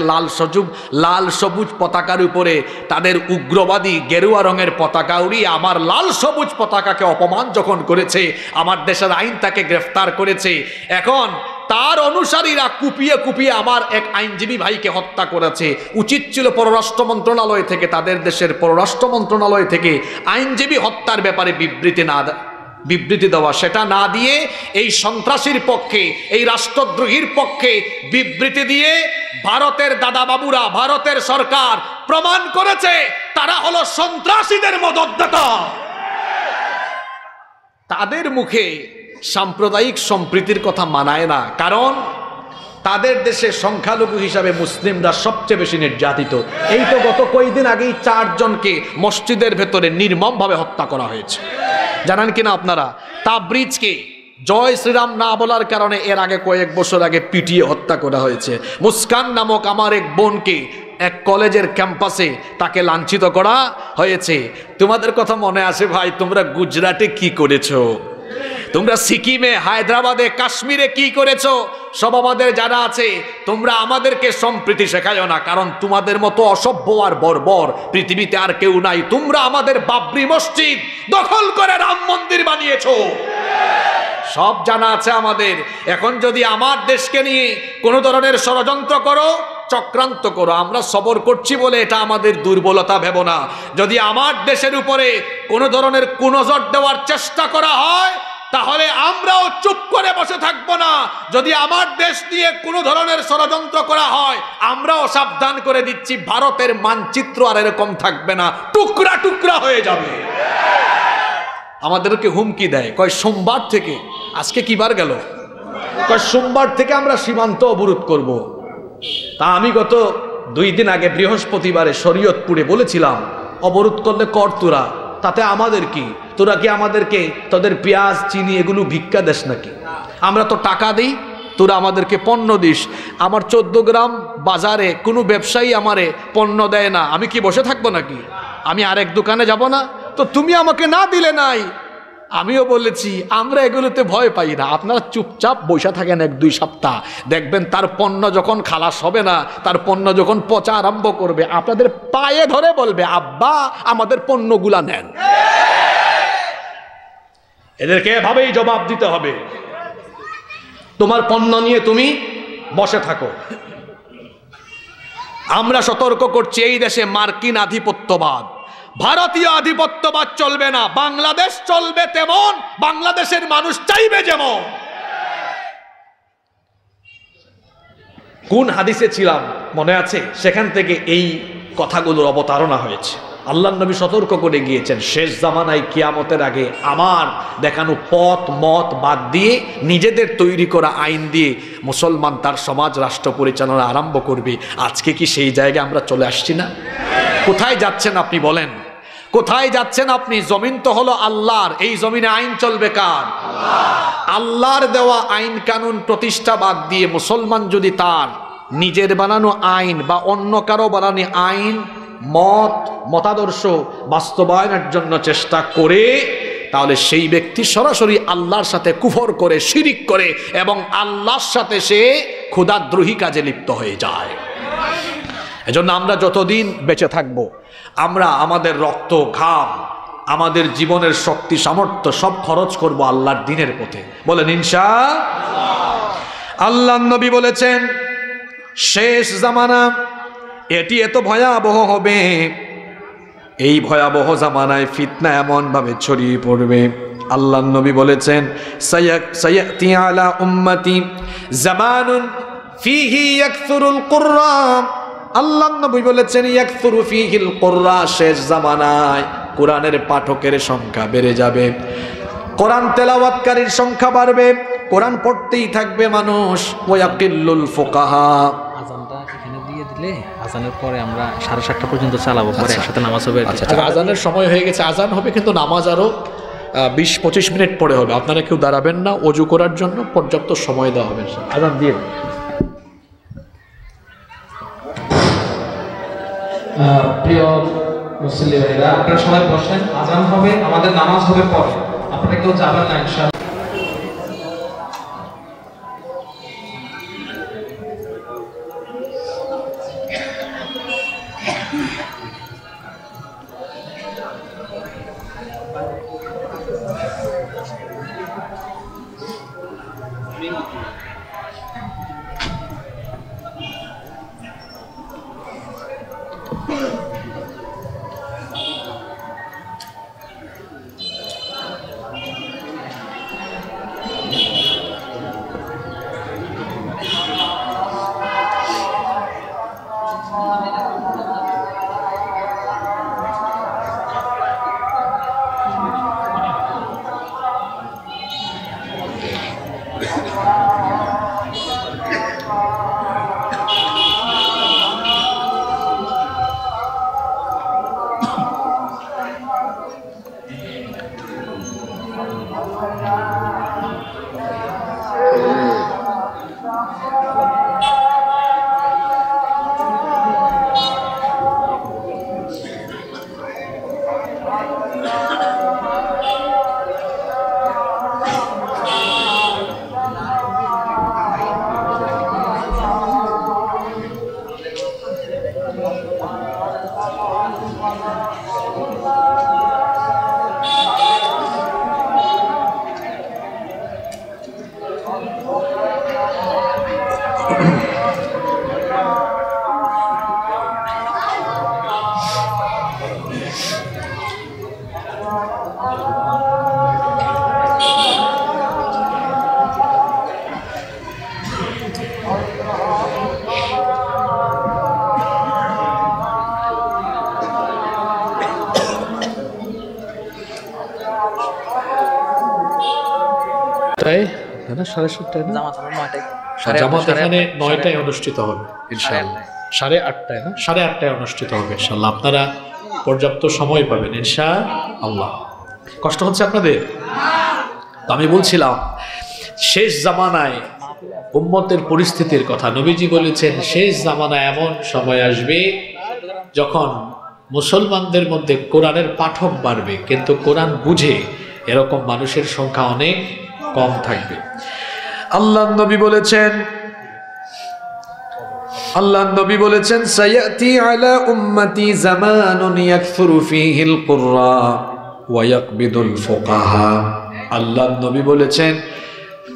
লাল সবুজ পতাকার উপরে তাদের উগ্রবাদী গেরুয়া রঙের পতাকা উড়িয়ে আমার লাল সবুজ পতাকাকে অপমান যখন করেছে, আমার দেশের আইন তাকে গ্রেফতার করেছে। এখন তার অনুসারীরা কুপিয়ে কুপিয়ে আমার এক আইনজীবী ভাইকে হত্যা করেছে। উচিত ছিল পররাষ্ট্র মন্ত্রণালয় থেকে, তাদের দেশের পররাষ্ট্র মন্ত্রণালয় থেকে আইনজীবী হত্যার ব্যাপারে বিবৃতি দেওয়া। সেটা না দিয়ে এই সন্ত্রাসীর পক্ষে, এই রাষ্ট্রদ্রোহীর পক্ষে বিবৃতি দিয়ে ভারতের দাদা বাবুরা, ভারতের সরকার প্রমাণ করেছে তারা হলো সন্ত্রাসীদের মদতদাতা। তাদের মুখে সাম্প্রদায়িক সম্প্রীতির কথা মানায় না, কারণ তাদের দেশে সংখ্যালঘু হিসাবে মুসলিমরা সবচেয়ে বেশি নির্যাতিত। এই তো গত কয়েকদিন আগেই 4 জনকে মসজিদের ভেতরে নির্মমভাবে হত্যা করা হয়েছে, জানেন কিনা আপনারা? তাবরিজকে জয় শ্রীরাম না বলার কারণে এর আগে কয়েক বছর আগে পিটিয়ে হত্যা করা হয়েছে। মুস্কান নামক আমার এক বোনকে এক কলেজের ক্যাম্পাসে তাকে লাঞ্ছিত করা হয়েছে। তোমাদের কথা মনে আছে ভাই, তোমরা গুজরাটে কি করেছো, তোমরা সিকিমে, হায়দ্রাবাদে, কাশ্মীরে কি করেছো? সব আমাদের যারা আছে, তোমরা আমাদেরকে সম্প্রীতি শেখায়ো না, কারণ তোমাদের মতো অসভ্য আর বর্বর পৃথিবীতে আর কেউ নাই। তোমরা আমাদের বাবরি মসজিদ দখল করে রাম মন্দির বানিয়েছো, সব জানা আছে আমাদের। এখন যদি আমার দেশকে নিয়ে কোনো ধরনের ষড়যন্ত্র করো, চক্রান্ত করো, আমরা সবর করছি বলে এটা আমাদের দুর্বলতা ভেবো না। যদি আমার দেশের উপরে কোনো ধরনের কুনজর দেওয়ার চেষ্টা করা হয়, তাহলে আমরাও চুপ করে বসে থাকবো না। যদি আমার দেশ নিয়ে কোনো ধরনের ষড়যন্ত্র করা হয়, আমরাও সাবধান করে দিচ্ছি, ভারতের মানচিত্র আর এরকম থাকবে না, টুকরা টুকরা হয়ে যাবে। আমাদেরকে হুমকি দেয়, কয় সোমবার থেকে, আজকে কি বার গেল, কয় সোমবার থেকে আমরা সীমান্ত অবরোধ করব। তা আমি গত 2 দিন আগে বৃহস্পতিবারে শরীয়তপুরে বলেছিলাম, অবরোধ করলে কর তোরা, তাতে আমাদের কি? তোরা কি আমাদেরকে তোদের পেঁয়াজ চিনি এগুলো ভিক্ষা দেশ নাকি? আমরা তো টাকা দিই, তোরা আমাদেরকে পণ্য দিস। আমার 14 গ্রাম বাজারে কোনো ব্যবসায়ী আমারে পণ্য দেয় না, আমি কি বসে থাকবো নাকি? আমি আরেক দোকানে যাব না? তো তুমি আমাকে না দিলে নাই। আমিও বলেছি আমরা এগুলোতে ভয় পাই না, আপনারা চুপচাপ বসে থাকেন 1-2 সপ্তাহ, দেখবেন তার পণ্য যখন খালাস হবে না, তার পণ্য যখন পচা আরম্ভ করবে, আপনাদের পায়ে ধরে বলবে, আব্বা আমাদের পণ্যগুলা নেন। এদেরকে এভাবেই জবাব দিতে হবে, তোমার পণ্য নিয়ে তুমি বসে থাকো। আমরা সতর্ক করছি, এই দেশে মার্কিন আধিপত্যবাদ, ভারতীয় আধিপত্যবাদ চলবে না। বাংলাদেশ চলবে তেমন, বাংলাদেশের মানুষ চাইবে যেমন। কোন হাদিসে ছিলাম মনে আছে? সেখান থেকে এই কথাগুলোর অবতারণা হয়েছে। আল্লাহর নবী সতর্ক করে গিয়েছেন, শেষ জামানায় কিয়ামতের আগে আমার দেখানো পথ মত বাদ দিয়ে নিজেদের তৈরি করা আইন দিয়ে মুসলমান তার সমাজ রাষ্ট্র পরিচালনা আরম্ভ করবে। আজকে কি সেই জায়গায় আমরা চলে আসছি না? কোথায় যাচ্ছেন আপনি বলেন? কোথায় যাচ্ছেন আপনি? জমিন তো হলো আল্লাহর, এই জমিনে আইন চলবে কার? আল্লাহর দেওয়া আইন কানুন প্রতিষ্ঠা বাদ দিয়ে মুসলমান যদি তার নিজের বানানো আইন বা অন্য কারো বানানো আইন মতাদর্শ বাস্তবায়নের জন্য চেষ্টা করে, তাহলে সেই ব্যক্তি সরাসরি আল্লাহর সাথে কুফর করে, শিরিক করে এবং আল্লাহর সাথে সে খোদাদ্রোহী কাজে লিপ্ত হয়ে যায়। এজন্য আমরা যতদিন বেঁচে থাকব, আমরা আমাদের রক্ত ঘাম, আমাদের জীবনের শক্তি সামর্থ্য সব খরচ করব আল্লাহর দ্বীনের পথে। বলেন ইনশাআল্লাহ। আল্লাহর নবী বলেছেন, শেষ জামানা এটি এত ভয়াবহ হবে, এই ভয়াবহ জামানায় ফিতনা এমন ভাবে ছড়িয়ে পড়বে। আল্লাহর নবী বলেছেন সায়াতি আলা উম্মতি জামানুন ফিহি ইয়াকসুরুল কুররা। আল্লাহর নবী বলেছেন ইয়াকসুরু ফিহিল কুররা, শেষ জামানায় কোরআনের পাঠকের সংখ্যা বেড়ে যাবে, কোরআন তেলাওয়াতকারীর সংখ্যা বাড়বে, কোরআন পড়তেই থাকবে মানুষ। ওয়াকিল্লুল ফুকাহা। আজানটা এখানে দিয়ে দিলে আজানের পরে আমরা 7:30 পর্যন্ত চালাবো, পরে একসাথে নামাজ হবে। আচ্ছা, আজানের সময় হয়ে গেছে, আজান হবে কিন্তু নামাজ আরো 20-25 মিনিট পরে হবে। আপনারা কেউ দাঁড়াবেন না, ওযু করার জন্য পর্যাপ্ত সময় দেওয়া হবে। আজান দিয়ে দিন। প্রিয় মুসলিম ভাইরা, আপনারা সবাই বসেন, আজান হবে, আমাদের নামাজ হবে পরে, আপনারা কেউ যাবেন না ইনশাআল্লাহ। জামাত এখানে 9টায় অনুষ্ঠিত হবে ইনশাআল্লাহ, 8:30 না, 8:30টায় অনুষ্ঠিত হবে ইনশাআল্লাহ। আপনারা পর্যাপ্ত সময় পাবেন ইনশাআল্লাহ। কষ্ট হচ্ছে আপনাদের? তো আমি বলছিলাম শেষ জামানায় উম্মতের পরিস্থিতির কথা। নবীজি বলেছেন শেষ জামানায় এমন সময় আসবে যখন মুসলমানদের মধ্যে কোরআনের পাঠক বাড়বে, কিন্তু কোরআন বুঝে এরকম মানুষের সংখ্যা অনেক কম থাকবে। আল্লাহর নবী বলেছেন সায়াতি আলা উম্মতি জামানুন ইয়াকসুরু ফীহিল কুররা ওয়া ইয়াকবিদুল ফুকাহা। আল্লাহর নবী বলেছেন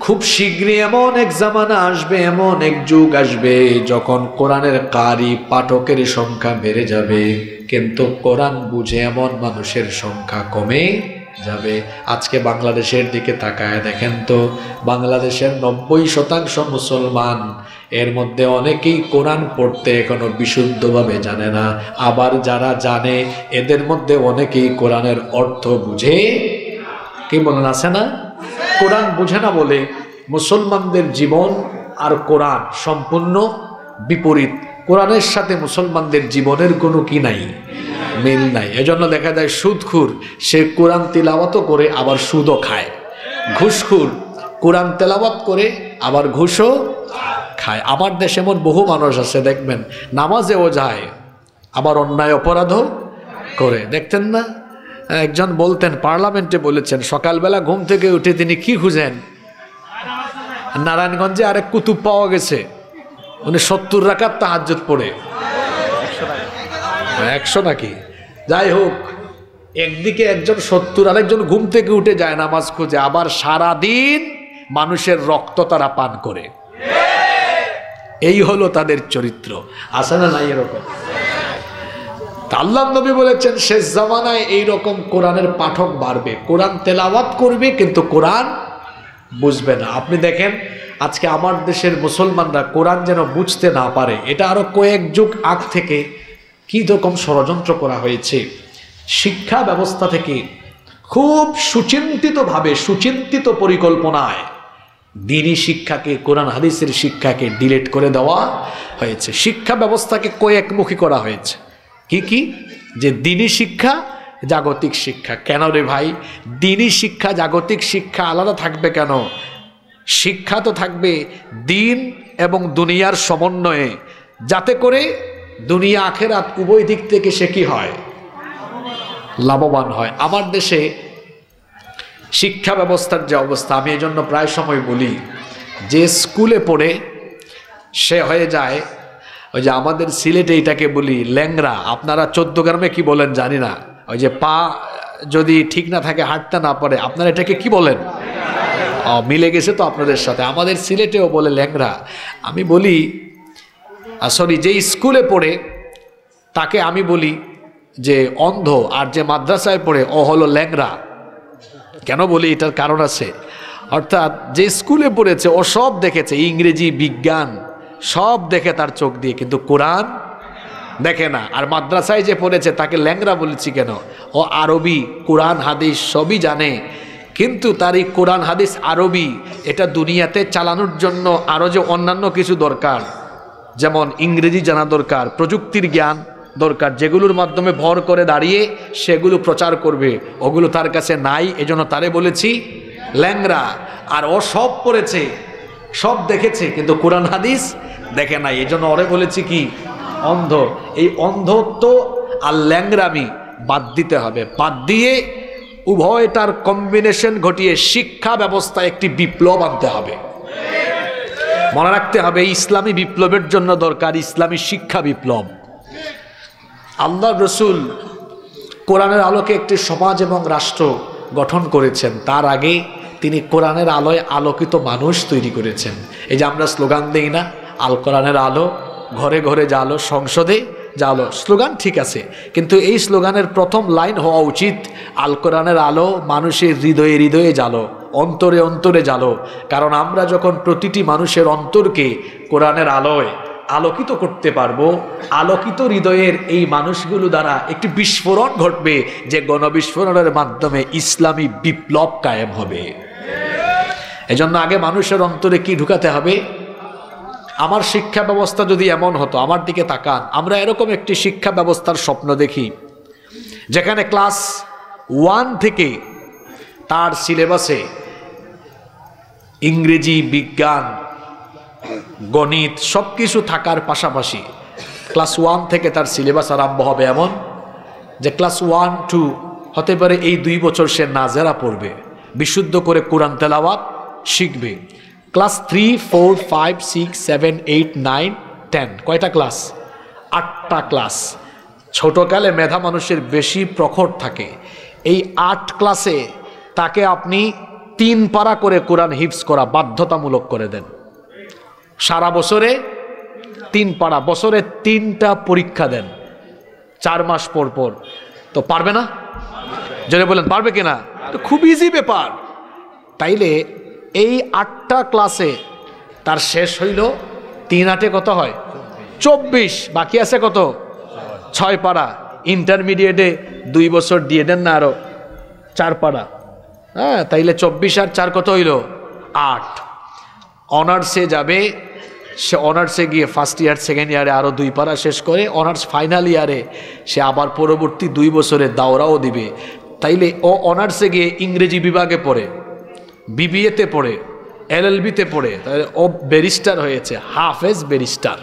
খুব শীঘ্রই এমন এক জামানা আসবে, এমন এক যুগ আসবে যখন কোরআনের কারি পাঠকের সংখ্যা বেড়ে যাবে, কিন্তু কোরআন বুঝে এমন মানুষের সংখ্যা কমে যাবে। আজকে বাংলাদেশের দিকে তাকায় দেখেন তো, বাংলাদেশের 90% মুসলমান, এর মধ্যে অনেকেই কোরআন পড়তে এখনো বিশুদ্ধভাবে জানে না। আবার যারা জানে এদের মধ্যে অনেকেই কোরআনের অর্থ বুঝে, কি বলেন আছে না, কোরআন বুঝে না বলে মুসলমানদের জীবন আর কোরআন সম্পূর্ণ বিপরীত। কোরআনের সাথে মুসলমানদের জীবনের কোনো কি নাই, মিল নাই। এজন্য দেখা যায় সুদখুর সে কোরআন তিলাওয়াতও করে আবার সুদও খায়, ঘুষখুর কোরআন তেলাওয়াত করে আবার ঘুষও খায়। আমার দেশে এমন বহু মানুষ আছে দেখবেন নামাজেও যায় আবার অন্যায় অপরাধও করে। দেখতেন না, একজন বলতেন, পার্লামেন্টে বলেছেন, সকালবেলা ঘুম থেকে উঠে তিনি কি খুঁজেন, নারায়ণগঞ্জে আরেক কুতুব পাওয়া গেছে, উনি 70 রাকাত তাহাজ্জুদ পড়ে। 100 নাকি, যাই হোক, একদিকে একজন 70, আরেকজন ঘুম থেকে উঠে যায় নামাজ খুঁজে, আবার সারাদিন মানুষের রক্ত তারা পান করে। এই হলো তাদের চরিত্র। আছে না নাই এরকম? আল্লাহ নবী বলেছেন শেষ জামানায় এইরকম কোরআনের পাঠক বাড়বে, কোরআন তেলাওয়াত করবে কিন্তু কোরআন বুঝবে না। আপনি দেখেন আজকে আমার দেশের মুসলমানরা কোরআন যেন বুঝতে না পারে, এটা আরো কয়েক যুগ আগ থেকে কি রকম ষড়যন্ত্র করা হয়েছে। শিক্ষা ব্যবস্থা থেকে খুব সুচিন্তিতভাবে, সুচিন্তিত পরিকল্পনায় দ্বীনি শিক্ষাকে, কোরআন হাদিসের শিক্ষাকে ডিলিট করে দেওয়া হয়েছে। শিক্ষা ব্যবস্থাকে কয়েকমুখী করা হয়েছে। কি কি? যে দ্বীনি শিক্ষা, জাগতিক শিক্ষা। কেন রে ভাই? দ্বীনি শিক্ষা জাগতিক শিক্ষা আলাদা থাকবে কেন? শিক্ষা তো থাকবে দ্বীন এবং দুনিয়ার সমন্বয়ে, যাতে করে দুনিয়া আখেরাত উভয় দিক থেকে সে কি হয়? লাভবান হয়। আমার দেশে শিক্ষা ব্যবস্থার যে অবস্থা, আমি এই জন্য প্রায় সময় বলি যে স্কুলে পড়ে সে হয়ে যায় ওই যে আমাদের সিলেটে এটাকে বলি ল্যাংরা, আপনারা 14 গ্রামে কি বলেন জানি না, ওই যে পা যদি ঠিক না থাকে, হাঁটতে না পারে, আপনারা এটাকে কি বলেন? মিলে গেছে তো আপনাদের সাথে, আমাদের সিলেটেও বলে ল্যাংরা। আমি বলি সরি, যে স্কুলে পড়ে তাকে আমি বলি যে অন্ধ, আর যে মাদ্রাসায় পড়ে ও হলো ল্যাংরা। কেন বলি? এটার কারণ আছে। অর্থাৎ যে স্কুলে পড়েছে ও সব দেখেছে, ইংরেজি, বিজ্ঞান সব দেখে তার চোখ দিয়ে, কিন্তু কোরআন দেখে না। আর মাদ্রাসায় যে পড়েছে তাকে ল্যাংরা বলেছি কেন? ও আরবি, কোরআন হাদিস সবই জানে, কিন্তু তার এই কোরআন হাদিস আরবি এটা দুনিয়াতে চালানোর জন্য আরও যে অন্যান্য কিছু দরকার, যেমন ইংরেজি জানা দরকার, প্রযুক্তির জ্ঞান দরকার, যেগুলোর মাধ্যমে ভর করে দাঁড়িয়ে সেগুলো প্রচার করবে, ওগুলো তার কাছে নাই। এজন্য তারে বলেছি ল্যাংরা। আর ও সব পড়েছে, সব দেখেছে, কিন্তু কোরআন হাদিস দেখে নাই, এজন্য ওরে বলেছি কি? অন্ধ। এই অন্ধত্ব আর ল্যাংরামি বাদ দিতে হবে। বাদ দিয়ে উভয়টার কম্বিনেশন ঘটিয়ে শিক্ষা ব্যবস্থায় একটি বিপ্লব আনতে হবে। মনে রাখতে হবে ইসলামী বিপ্লবের জন্য দরকার ইসলামী শিক্ষা বিপ্লব। আল্লাহ রসুল কোরআনের আলোকে একটি সমাজ এবং রাষ্ট্র গঠন করেছেন, তার আগে তিনি কোরআনের আলোয় আলোকিত মানুষ তৈরি করেছেন। এই যে আমরা স্লোগান দিই না, আল কোরআনের আলো, ঘরে ঘরে জালো, সংসদে জালো, স্লোগান ঠিক আছে, কিন্তু এই স্লোগানের প্রথম লাইন হওয়া উচিত আল কোরআনের আলো মানুষের হৃদয়ে হৃদয়ে জালো, অন্তরে অন্তরে জালো। কারণ আমরা যখন প্রতিটি মানুষের অন্তরকে কোরআনের আলোয় আলোকিত করতে পারবো, আলোকিত হৃদয়ের এই মানুষগুলো দ্বারা একটি বিস্ফোরণ ঘটবে, যে গণবিস্ফোরণের মাধ্যমে ইসলামী বিপ্লব কায়েম হবে। এজন্য আগে মানুষের অন্তরে কি ঢুকাতে হবে? আমার শিক্ষা ব্যবস্থা যদি এমন হতো, আমার দিকে তাকান, আমরা এরকম একটি শিক্ষা ব্যবস্থার স্বপ্ন দেখি যেখানে ক্লাস 1 থেকে তার সিলেবাসে ইংরেজি, বিজ্ঞান, গণিত সব কিছু থাকার পাশাপাশি ক্লাস 1 থেকে তার সিলেবাস আরম্ভ হবে এমন যে ক্লাস 1, 2 হতে পারে এই 2 বছর সে নাজেরা পড়বে, বিশুদ্ধ করে কোরআন তেলাওয়াত শিখবে। ক্লাস 3, 4, 5, 6, 7, 8, 9, 10 কয়টা ক্লাস? 8টা ক্লাস। ছোটকালে মেধা মানুষের বেশি প্রখর থাকে। এই 8 ক্লাসে তাকে আপনি 3 পারা করে কোরআন হিফজ করা বাধ্যতামূলক করে দেন। সারা বছরে 3 পারা, বছরে 3টা পরীক্ষা দেন 4 মাস পর পর, তো পারবে না? যদি বলেন পারবে কিনা? তো খুব ইজি ব্যাপার। তাইলে এই 8টা ক্লাসে তার শেষ হইল 3 8 কত হয়? 24। বাকি আছে কত? 6 পারা। ইন্টারমিডিয়েটে 2 বছর দিয়ে দেন না আরো 4 পারা। হ্যাঁ, তাইলে 24 আর 4 কত হইল? 8। অনার্সে যাবে, সে অনার্সে গিয়ে ফার্স্ট ইয়ার, সেকেন্ড ইয়ারে আরও 2 পারা শেষ করে অনার্স ফাইনাল ইয়ারে সে আবার পরবর্তী 2 বছরের দাওরাও দিবে। তাইলে ও অনার্সে গিয়ে ইংরেজি বিভাগে পড়ে, বিবিএতে পড়ে, এলএলবিতে পড়ে, তাহলে ও ব্যারিস্টার হয়েছে, হাফেজ ব্যারিস্টার,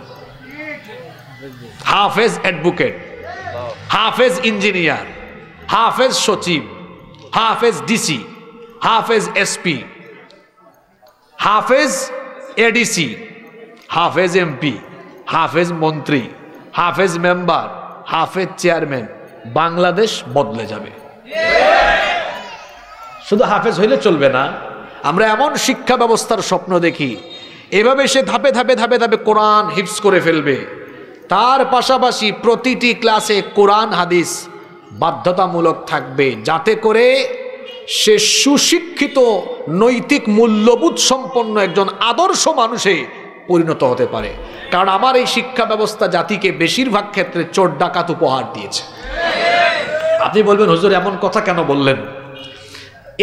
হাফেজ অ্যাডভোকেট, হাফেজ ইঞ্জিনিয়ার, হাফেজ সচিব, হাফেজ ডিসি, হাফেজ এসপি, হাফেজ এডিসি, হাফেজ এমপি, হাফেজ মন্ত্রী, হাফেজ মেম্বার, হাফেজ চেয়ারম্যান। বাংলাদেশ বদলে যাবে। শুধু হাফেজ হইলে চলবে না, আমরা এমন শিক্ষা ব্যবস্থার স্বপ্ন দেখি এভাবে সে ধাপে ধাপে ধাপে ধাপে কোরআন হিফজ করে ফেলবে। তার পাশাপাশি প্রতিটি ক্লাসে কোরআন হাদিস বাধ্যতামূলক থাকবে, যাতে করে সে সুশিক্ষিত নৈতিক মূল্যবোধ সম্পন্ন একজন আদর্শ মানুষে পরিণত হতে পারে। কারণ আমার এই শিক্ষা ব্যবস্থা জাতিকে বেশিরভাগ ক্ষেত্রে চোর ডাকাত উপহার দিয়েছে। আপনি বলবেন হুজুর এমন কথা কেন বললেন?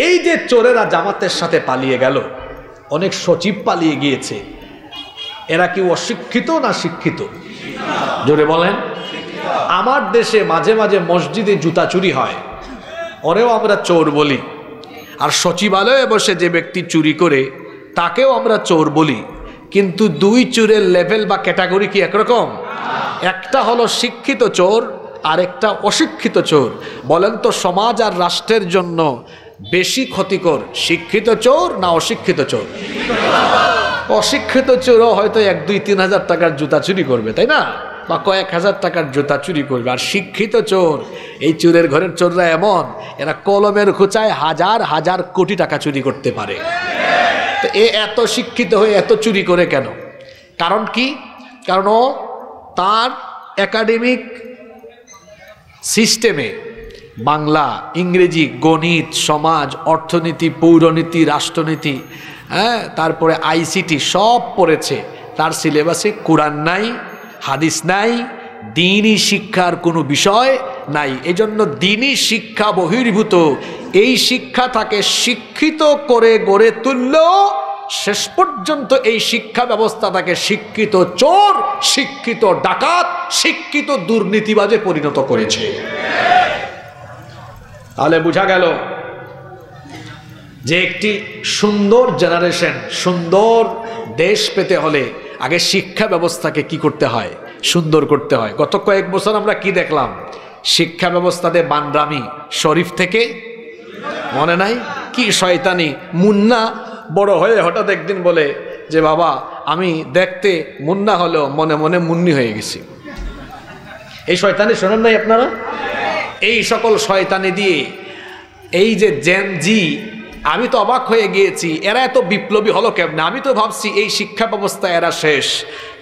এই যে চোরেরা জামাতের সাথে পালিয়ে গেল, অনেক সচিব পালিয়ে গিয়েছে, এরা কি অশিক্ষিত না শিক্ষিত? জোরে বলেন। আমার দেশে মাঝে মাঝে মসজিদে জুতা চুরি হয়, ওরেও আমরা চোর বলি। আর সচিবালয়ে বসে যে ব্যক্তি চুরি করে তাকেও আমরা চোর বলি। কিন্তু দুই চোরের লেভেল বা ক্যাটাগরি কি একরকম? একটা হলো শিক্ষিত চোর, আর একটা অশিক্ষিত চোর। বলেন তো সমাজ আর রাষ্ট্রের জন্য বেশি ক্ষতিকর শিক্ষিত চোর না অশিক্ষিত চোর? অশিক্ষিত চোরও হয়তো 1-2-3 হাজার টাকার জুতা চুরি করবে, তাই না? বা কয়েক হাজার টাকার জুতা চুরি করবে। আর শিক্ষিত চোর, এই চোরের ঘরের চোররা এমন, এরা কলমের খোঁচায় হাজার হাজার কোটি টাকা চুরি করতে পারে। তো এত শিক্ষিত হয়ে এত চুরি করে কেন? কারণ কি? কারণ ও তার একাডেমিক সিস্টেমে বাংলা, ইংরেজি, গণিত, সমাজ, অর্থনীতি, পৌরনীতি, রাষ্ট্রনীতি, তারপরে ICT সব পড়েছে। তার সিলেবাসে কোরআন নাই, হাদিস নাই, দ্বীনি শিক্ষার কোনো বিষয় নাই। এজন্য দ্বীনি শিক্ষা বহির্ভূত এই শিক্ষা তাকে শিক্ষিত করে গড়ে তুললেও শেষ পর্যন্ত এই শিক্ষা ব্যবস্থা তাকে শিক্ষিত চোর, শিক্ষিত ডাকাত, শিক্ষিত দুর্নীতিবাজে পরিণত করেছে। তাহলে বোঝা গেল যে একটি সুন্দর জেনারেশন, সুন্দর দেশ পেতে হলে আগে শিক্ষা ব্যবস্থাকে কি করতে হয়? সুন্দর করতে হয়। গত কয়েক বছর আমরা কি দেখলাম? শিক্ষা ব্যবস্থাতে বানরামি, শরীফ থেকে মনে নাই কি শয়তানি। মুন্না বড় হয়ে হঠাৎ একদিন বলে যে বাবা আমি দেখতে মুন্না হলেও মনে মনে মুন্নি হয়ে গেছি। এই শয়তানি শোনেন নাই আপনারা? এই সকল শয়তানি দিয়ে এই যে জেন জি, আমি তো অবাক হয়ে গিয়েছি, এরা এত বিপ্লবী হলো কেমনে? আমি তো ভাবছি এই শিক্ষা ব্যবস্থা এরা শেষ,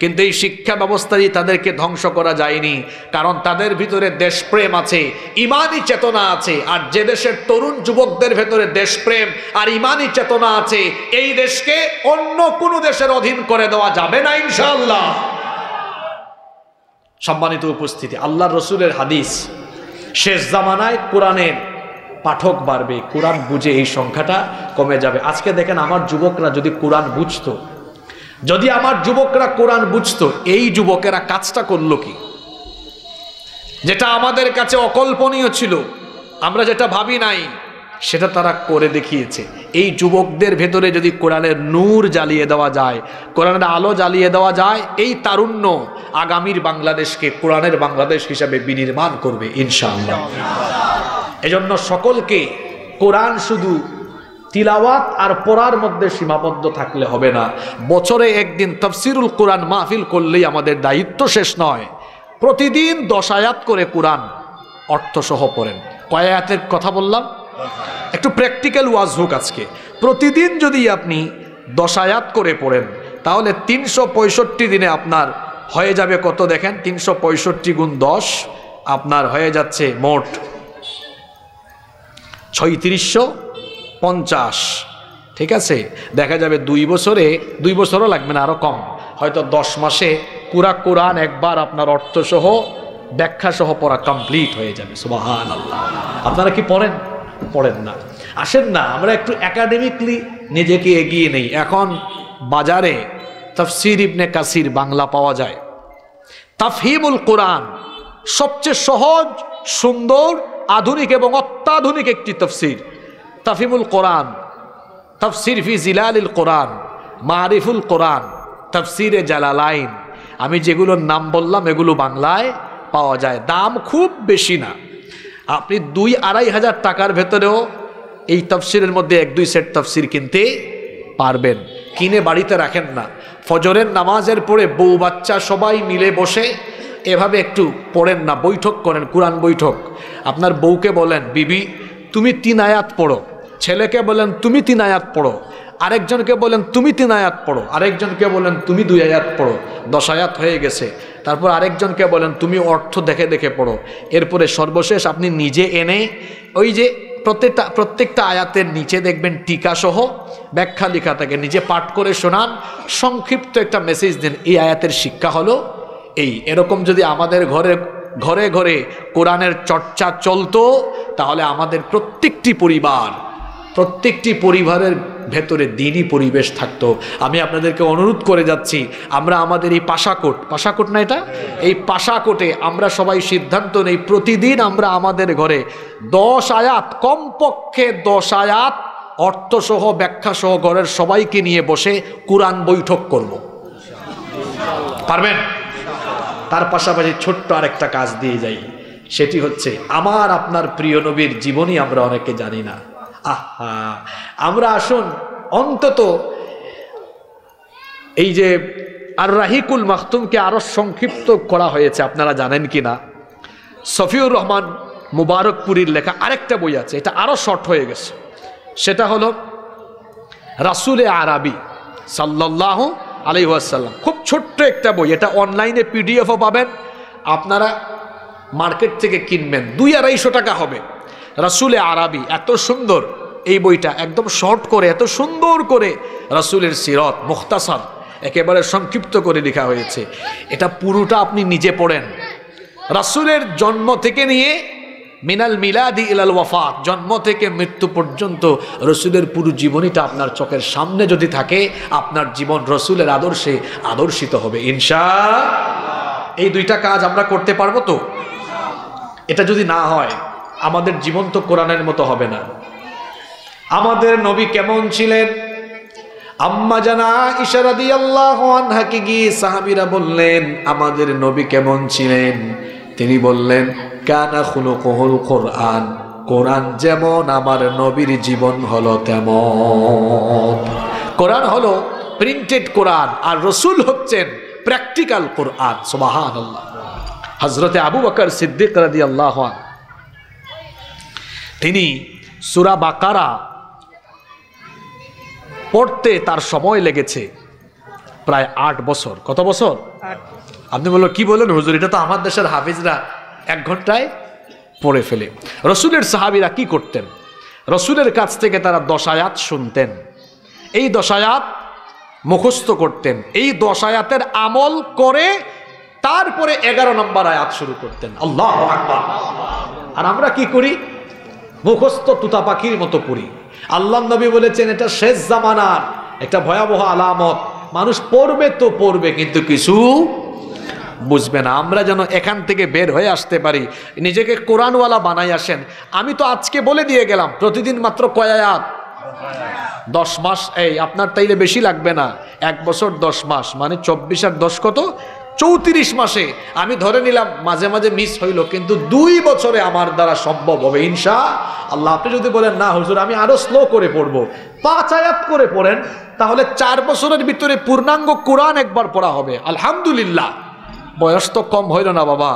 কিন্তু এই শিক্ষা ব্যবস্থা দিয়ে তাদেরকে ধ্বংস করা যায়নি। কারণ তাদের ভিতরে দেশপ্রেম আছে, ইমানি চেতনা আছে। আর যে দেশের তরুণ যুবকদের ভেতরে দেশপ্রেম আর ইমানি চেতনা আছে, এই দেশকে অন্য কোনো দেশের অধীন করে দেওয়া যাবে না ইনশাআল্লাহ। সম্মানিত উপস্থিতি, আল্লাহর রসুলের হাদিস, শেষ জামানায় কোরআনের পাঠক বাড়বে, কোরআন বুঝে এই সংখ্যাটা কমে যাবে। আজকে দেখেন আমার যুবকরা যদি কোরআন বুঝতো, যদি আমার যুবকরা কোরআন বুঝতো, এই যুবকেরা কাজটা করলো কি? যেটা আমাদের কাছে অকল্পনীয় ছিল, আমরা যেটা ভাবি নাই, সেটা তারা করে দেখিয়েছে। এই যুবকদের ভেতরে যদি কোরআনের নূর জ্বালিয়ে দেওয়া যায়, কোরআনের আলো জ্বালিয়ে দেওয়া যায়, এই তারুণ্য আগামীর বাংলাদেশকে কোরআনের বাংলাদেশ হিসাবে বিনির্মাণ করবে ইনশাআল্লাহ। এজন্য সকলকে কোরআন শুধু তিলাওয়াত আর পড়ার মধ্যে সীমাবদ্ধ থাকলে হবে না। বছরে একদিন তাফসিরুল কোরআন মাহফিল করলেই আমাদের দায়িত্ব শেষ নয়। প্রতিদিন 10 আয়াত করে কোরআন অর্থসহ পড়েন। কয় আয়াতের কথা বললাম? একটু প্র্যাকটিক্যাল ওয়াজ হোক আজকে। প্রতিদিন যদি আপনি 10 আয়াত করে পড়েন, তাহলে 365 দিনে আপনার হয়ে যাবে কত দেখেন? 365 গুণ 10 আপনার হয়ে যাচ্ছে মোট 3650। ঠিক আছে, দেখা যাবে 2 বছরে, 2 বছরও লাগবে না, আরো কম, হয়তো 10 মাসে পুরা কোরআন একবার আপনার অর্থসহ ব্যাখ্যা সহ পড়া কমপ্লিট হয়ে যাবে। সুবহানাল্লাহ। আপনারা কি পড়েন? পড়েন না? আসেন না আমরা একটু একাডেমিকলি নিজেকে এগিয়ে নেই। এখন বাজারে তাফসীর ইবনে কাসির বাংলা পাওয়া যায়। তাফহিমুল কোরআন সবচেয়ে সহজ, সুন্দর, আধুনিক এবং অত্যাধুনিক একটি তাফসীর। তাফহিমুল কোরআন, তাফসীর ফি জিলালিল কোরআন, মারিফুল কোরআন, তাফসীরে জালালাইন, আমি যেগুলোর নাম বললাম এগুলো বাংলায় পাওয়া যায়। দাম খুব বেশি না, আপনি 2-2.5 হাজার টাকার ভেতরেও এই তাফসীরের মধ্যে 1-2 সেট তাফসীর কিনতে পারবেন। কিনে বাড়িতে রাখেন না, ফজরের নামাজের পরে বউ বাচ্চা সবাই মিলে বসে এভাবে একটু পড়েন না, বৈঠক করেন, কোরআন বৈঠক। আপনার বউকে বলেন, বিবি তুমি 3 আয়াত পড়ো, ছেলেকে বলেন তুমি 3 আয়াত পড়ো, আরেকজনকে বলেন তুমি 3 আয়াত পড়ো, আরেকজনকে বলেন তুমি 2 আয়াত পড়ো, 10 আয়াত হয়ে গেছে। তারপর আরেকজনকে বলেন তুমি অর্থ দেখে দেখে পড়ো। এরপরে সর্বশেষ আপনি নিজে এনে ওই যে প্রত্যেকটা আয়াতের নিচে দেখবেন টিকা সহ ব্যাখ্যা লেখা থাকে, নিজে পাঠ করে শোনান, সংক্ষিপ্ত একটা মেসেজ দেন, এই আয়াতের শিক্ষা হলো এই। এরকম যদি আমাদের ঘরে ঘরে কোরআনের চর্চা চলতো, তাহলে আমাদের প্রত্যেকটি পরিবারের ভেতরে দ্বীনি পরিবেশ থাকতো। আমি আপনাদেরকে অনুরোধ করে যাচ্ছি, আমরা আমাদের এই পাশাকোট না এটা, এই পাশাকোটে আমরা সবাই সিদ্ধান্ত নেই প্রতিদিন আমরা আমাদের ঘরে 10 আয়াত, কমপক্ষে 10 আয়াত অর্থসহ ব্যাখ্যাসহ ঘরের সবাইকে নিয়ে বসে কোরআন বৈঠক করব। পারবেন? তার পাশাপাশি ছোট্ট আরেকটা কাজ দিয়ে যাই, সেটি হচ্ছে আমার আপনার প্রিয় নবীর জীবনী আমরা অনেকে জানি না। আমরা আসুন অন্তত এই যে আর রাহিকুল মাখতুমকে আরো সংক্ষিপ্ত করা হয়েছে, আপনারা জানেন কিনা? সফিউর রহমান মুবারকপুরীর লেখা আরেকটা বই আছে, এটা আরো শর্ট হয়ে গেছে। সেটা হলো রাসূলে আরাবী সাল্লাল্লাহু আলাইহি ওয়াসাল্লাম, খুব ছোট্ট একটা বই। এটা অনলাইনে পিডিএফও পাবেন, আপনারা মার্কেট থেকে কিনবেন, 200-250 টাকা হবে। রাসূলে আরাবী, এত সুন্দর এই বইটা, একদম শর্ট করে এত সুন্দর করে রাসূলের সিরাত মুখতাসার একেবারে সংক্ষিপ্ত করে লেখা হয়েছে। এটা পুরোটা আপনি নিজে পড়েন, রাসূলের জন্ম থেকে নিয়ে মিনাল মিলাদি ইলাল ওয়াফাত, জন্ম থেকে মৃত্যু পর্যন্ত রাসূলের পুরো জীবনীটা আপনার চোখের সামনে যদি থাকে, আপনার জীবন রাসূলের আদর্শে আদর্শিত হবে ইনশাআল্লাহ। এই 2টা কাজ আমরা করতে পারবো তো? এটা যদি না হয় আমাদের জীবন তো কোরআনের মতো হবে না। আমাদের নবী কেমন ছিলেন? আম্মা জানা আয়েশা রাদিয়াল্লাহু আনহাকে গিয়ে সাহাবীরা বললেন আমাদের নবী কেমন ছিলেন? তিনি বললেন কানা খুলুকুহুল কোরআন, কোরআন যেমন আমার নবীর জীবন হলো তেমন। কোরআন হলো প্রিন্টেড কোরআন, আর রাসূল হচ্ছেন প্র্যাকটিক্যাল কোরআন। সুবহানাল্লাহ। হযরতে আবু বকর সিদ্দিক রাদিয়াল্লাহু আনহু তিনি সূরা বাকারা পড়তে তার সময় লেগেছে প্রায় 8 বছর। কত বছর? আপনি বললেন কি বলেন হুজুর, এটা তো আমার দেশের হাফিজরা 1 ঘন্টায় পড়ে ফেলে। রাসূলের সাহাবীরা কি করতেন? রাসূলের কাছ থেকে তারা 10 আয়াত শুনতেন, এই 10 আয়াত মুখস্থ করতেন, এই 10 আয়াতের আমল করে তারপরে 11 নম্বর আয়াত শুরু করতেন। আল্লাহু আকবার। আর আমরা কি করি? মুখস্থ তুতা পাখির মতো পড়ি। আল্লাহ নবী বলেছেন এটা শেষ জামানার একটা ভয়াবহ আলামত, মানুষ পড়বে তো পড়বে কিন্তু কিছু বুঝবে না। আমরা যেন এখান থেকে বের হয়ে আসতে পারি, নিজেকে কোরআনওয়ালা বানাই আসেন। আমি তো আজকে বলে দিয়ে গেলাম প্রতিদিন মাত্র কয় আয়াত? 10 মাস। এই আপনার তাইলে বেশি লাগবে না, 1 বছর 10 মাস মানে 24 আর 10 কত? 34 মাসে। আমি ধরে নিলাম মাঝে মাঝে মিস হইল, কিন্তু 2 বছরে আমার দ্বারা সম্ভব হবে ইনশাআল্লাহ। আপনি যদি বলেন না হুজুর আমি আরো স্লো করে পড়বো, 5 আয়াত করে পড়েন, তাহলে 4 বছরের ভিতরে পূর্ণাঙ্গ কোরআন একবার পড়া হবে আলহামদুলিল্লাহ। বয়স তো কম হইল না বাবা।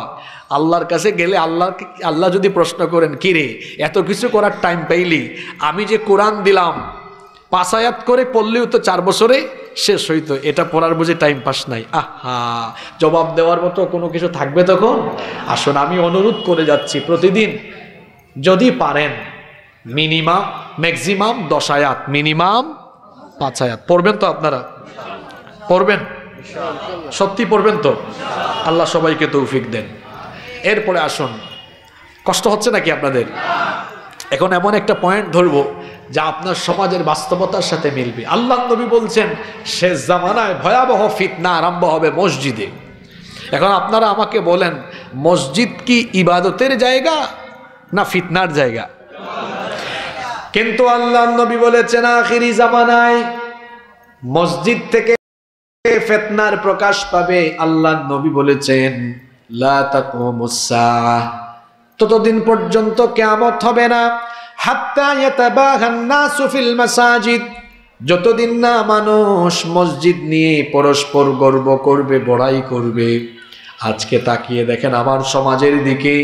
আল্লাহর কাছে গেলে আল্লাহ যদি প্রশ্ন করেন কি রে এত কিছু করার টাইম পাইলি, আমি যে কোরআন দিলাম 5 আয়াত করে পড়লেও তো 4 বছরে শেষ হইতো, এটা পড়ার বুঝে টাইম পাস নাই। জবাব দেওয়ার মতো কোনো কিছু থাকবে তখন? আসুন আমি অনুরোধ করে যাচ্ছি, প্রতিদিন যদি পারেন ম্যাক্সিমাম 10 আয়াত, মিনিমাম 5 আয়াত পড়বেন তো? আপনারা পড়বেন? সত্যি পড়বেন তো? আল্লাহ সবাইকে তৌফিক দেন। এরপরে আসুন, কষ্ট হচ্ছে নাকি আপনাদের? এখন এমন একটা পয়েন্ট ধরবো যা আপনার সমাজের বাস্তবতার সাথে মিলবে। আল্লাহ নবী বলছেন শেষ জামানায় ভয়াবহ ফিতনা আরম্ভ হবে মসজিদে। এখন আপনারা আমাকে বলেন মসজিদ কি ইবাদতের জায়গা না ফিতনার জায়গা? কিন্তু আল্লাহ নবী বলেছেন আখিরি জামানায় মসজিদ থেকে ফিতনার প্রকাশ পাবে। আল্লাহ নবী বলেছেন লা তাকুমুস সাআহ, ততদিন পর্যন্ত কিয়ামত হবে না, হাত্তা ইয়াতাবাহান নাসু ফিল মাসাজিদ, যতদিন না মানুষ মসজিদ নিয়ে পরস্পর গর্ব করবে, বড়াই করবে। আজকে তাকিয়ে দেখেন আমার সমাজের দিকে,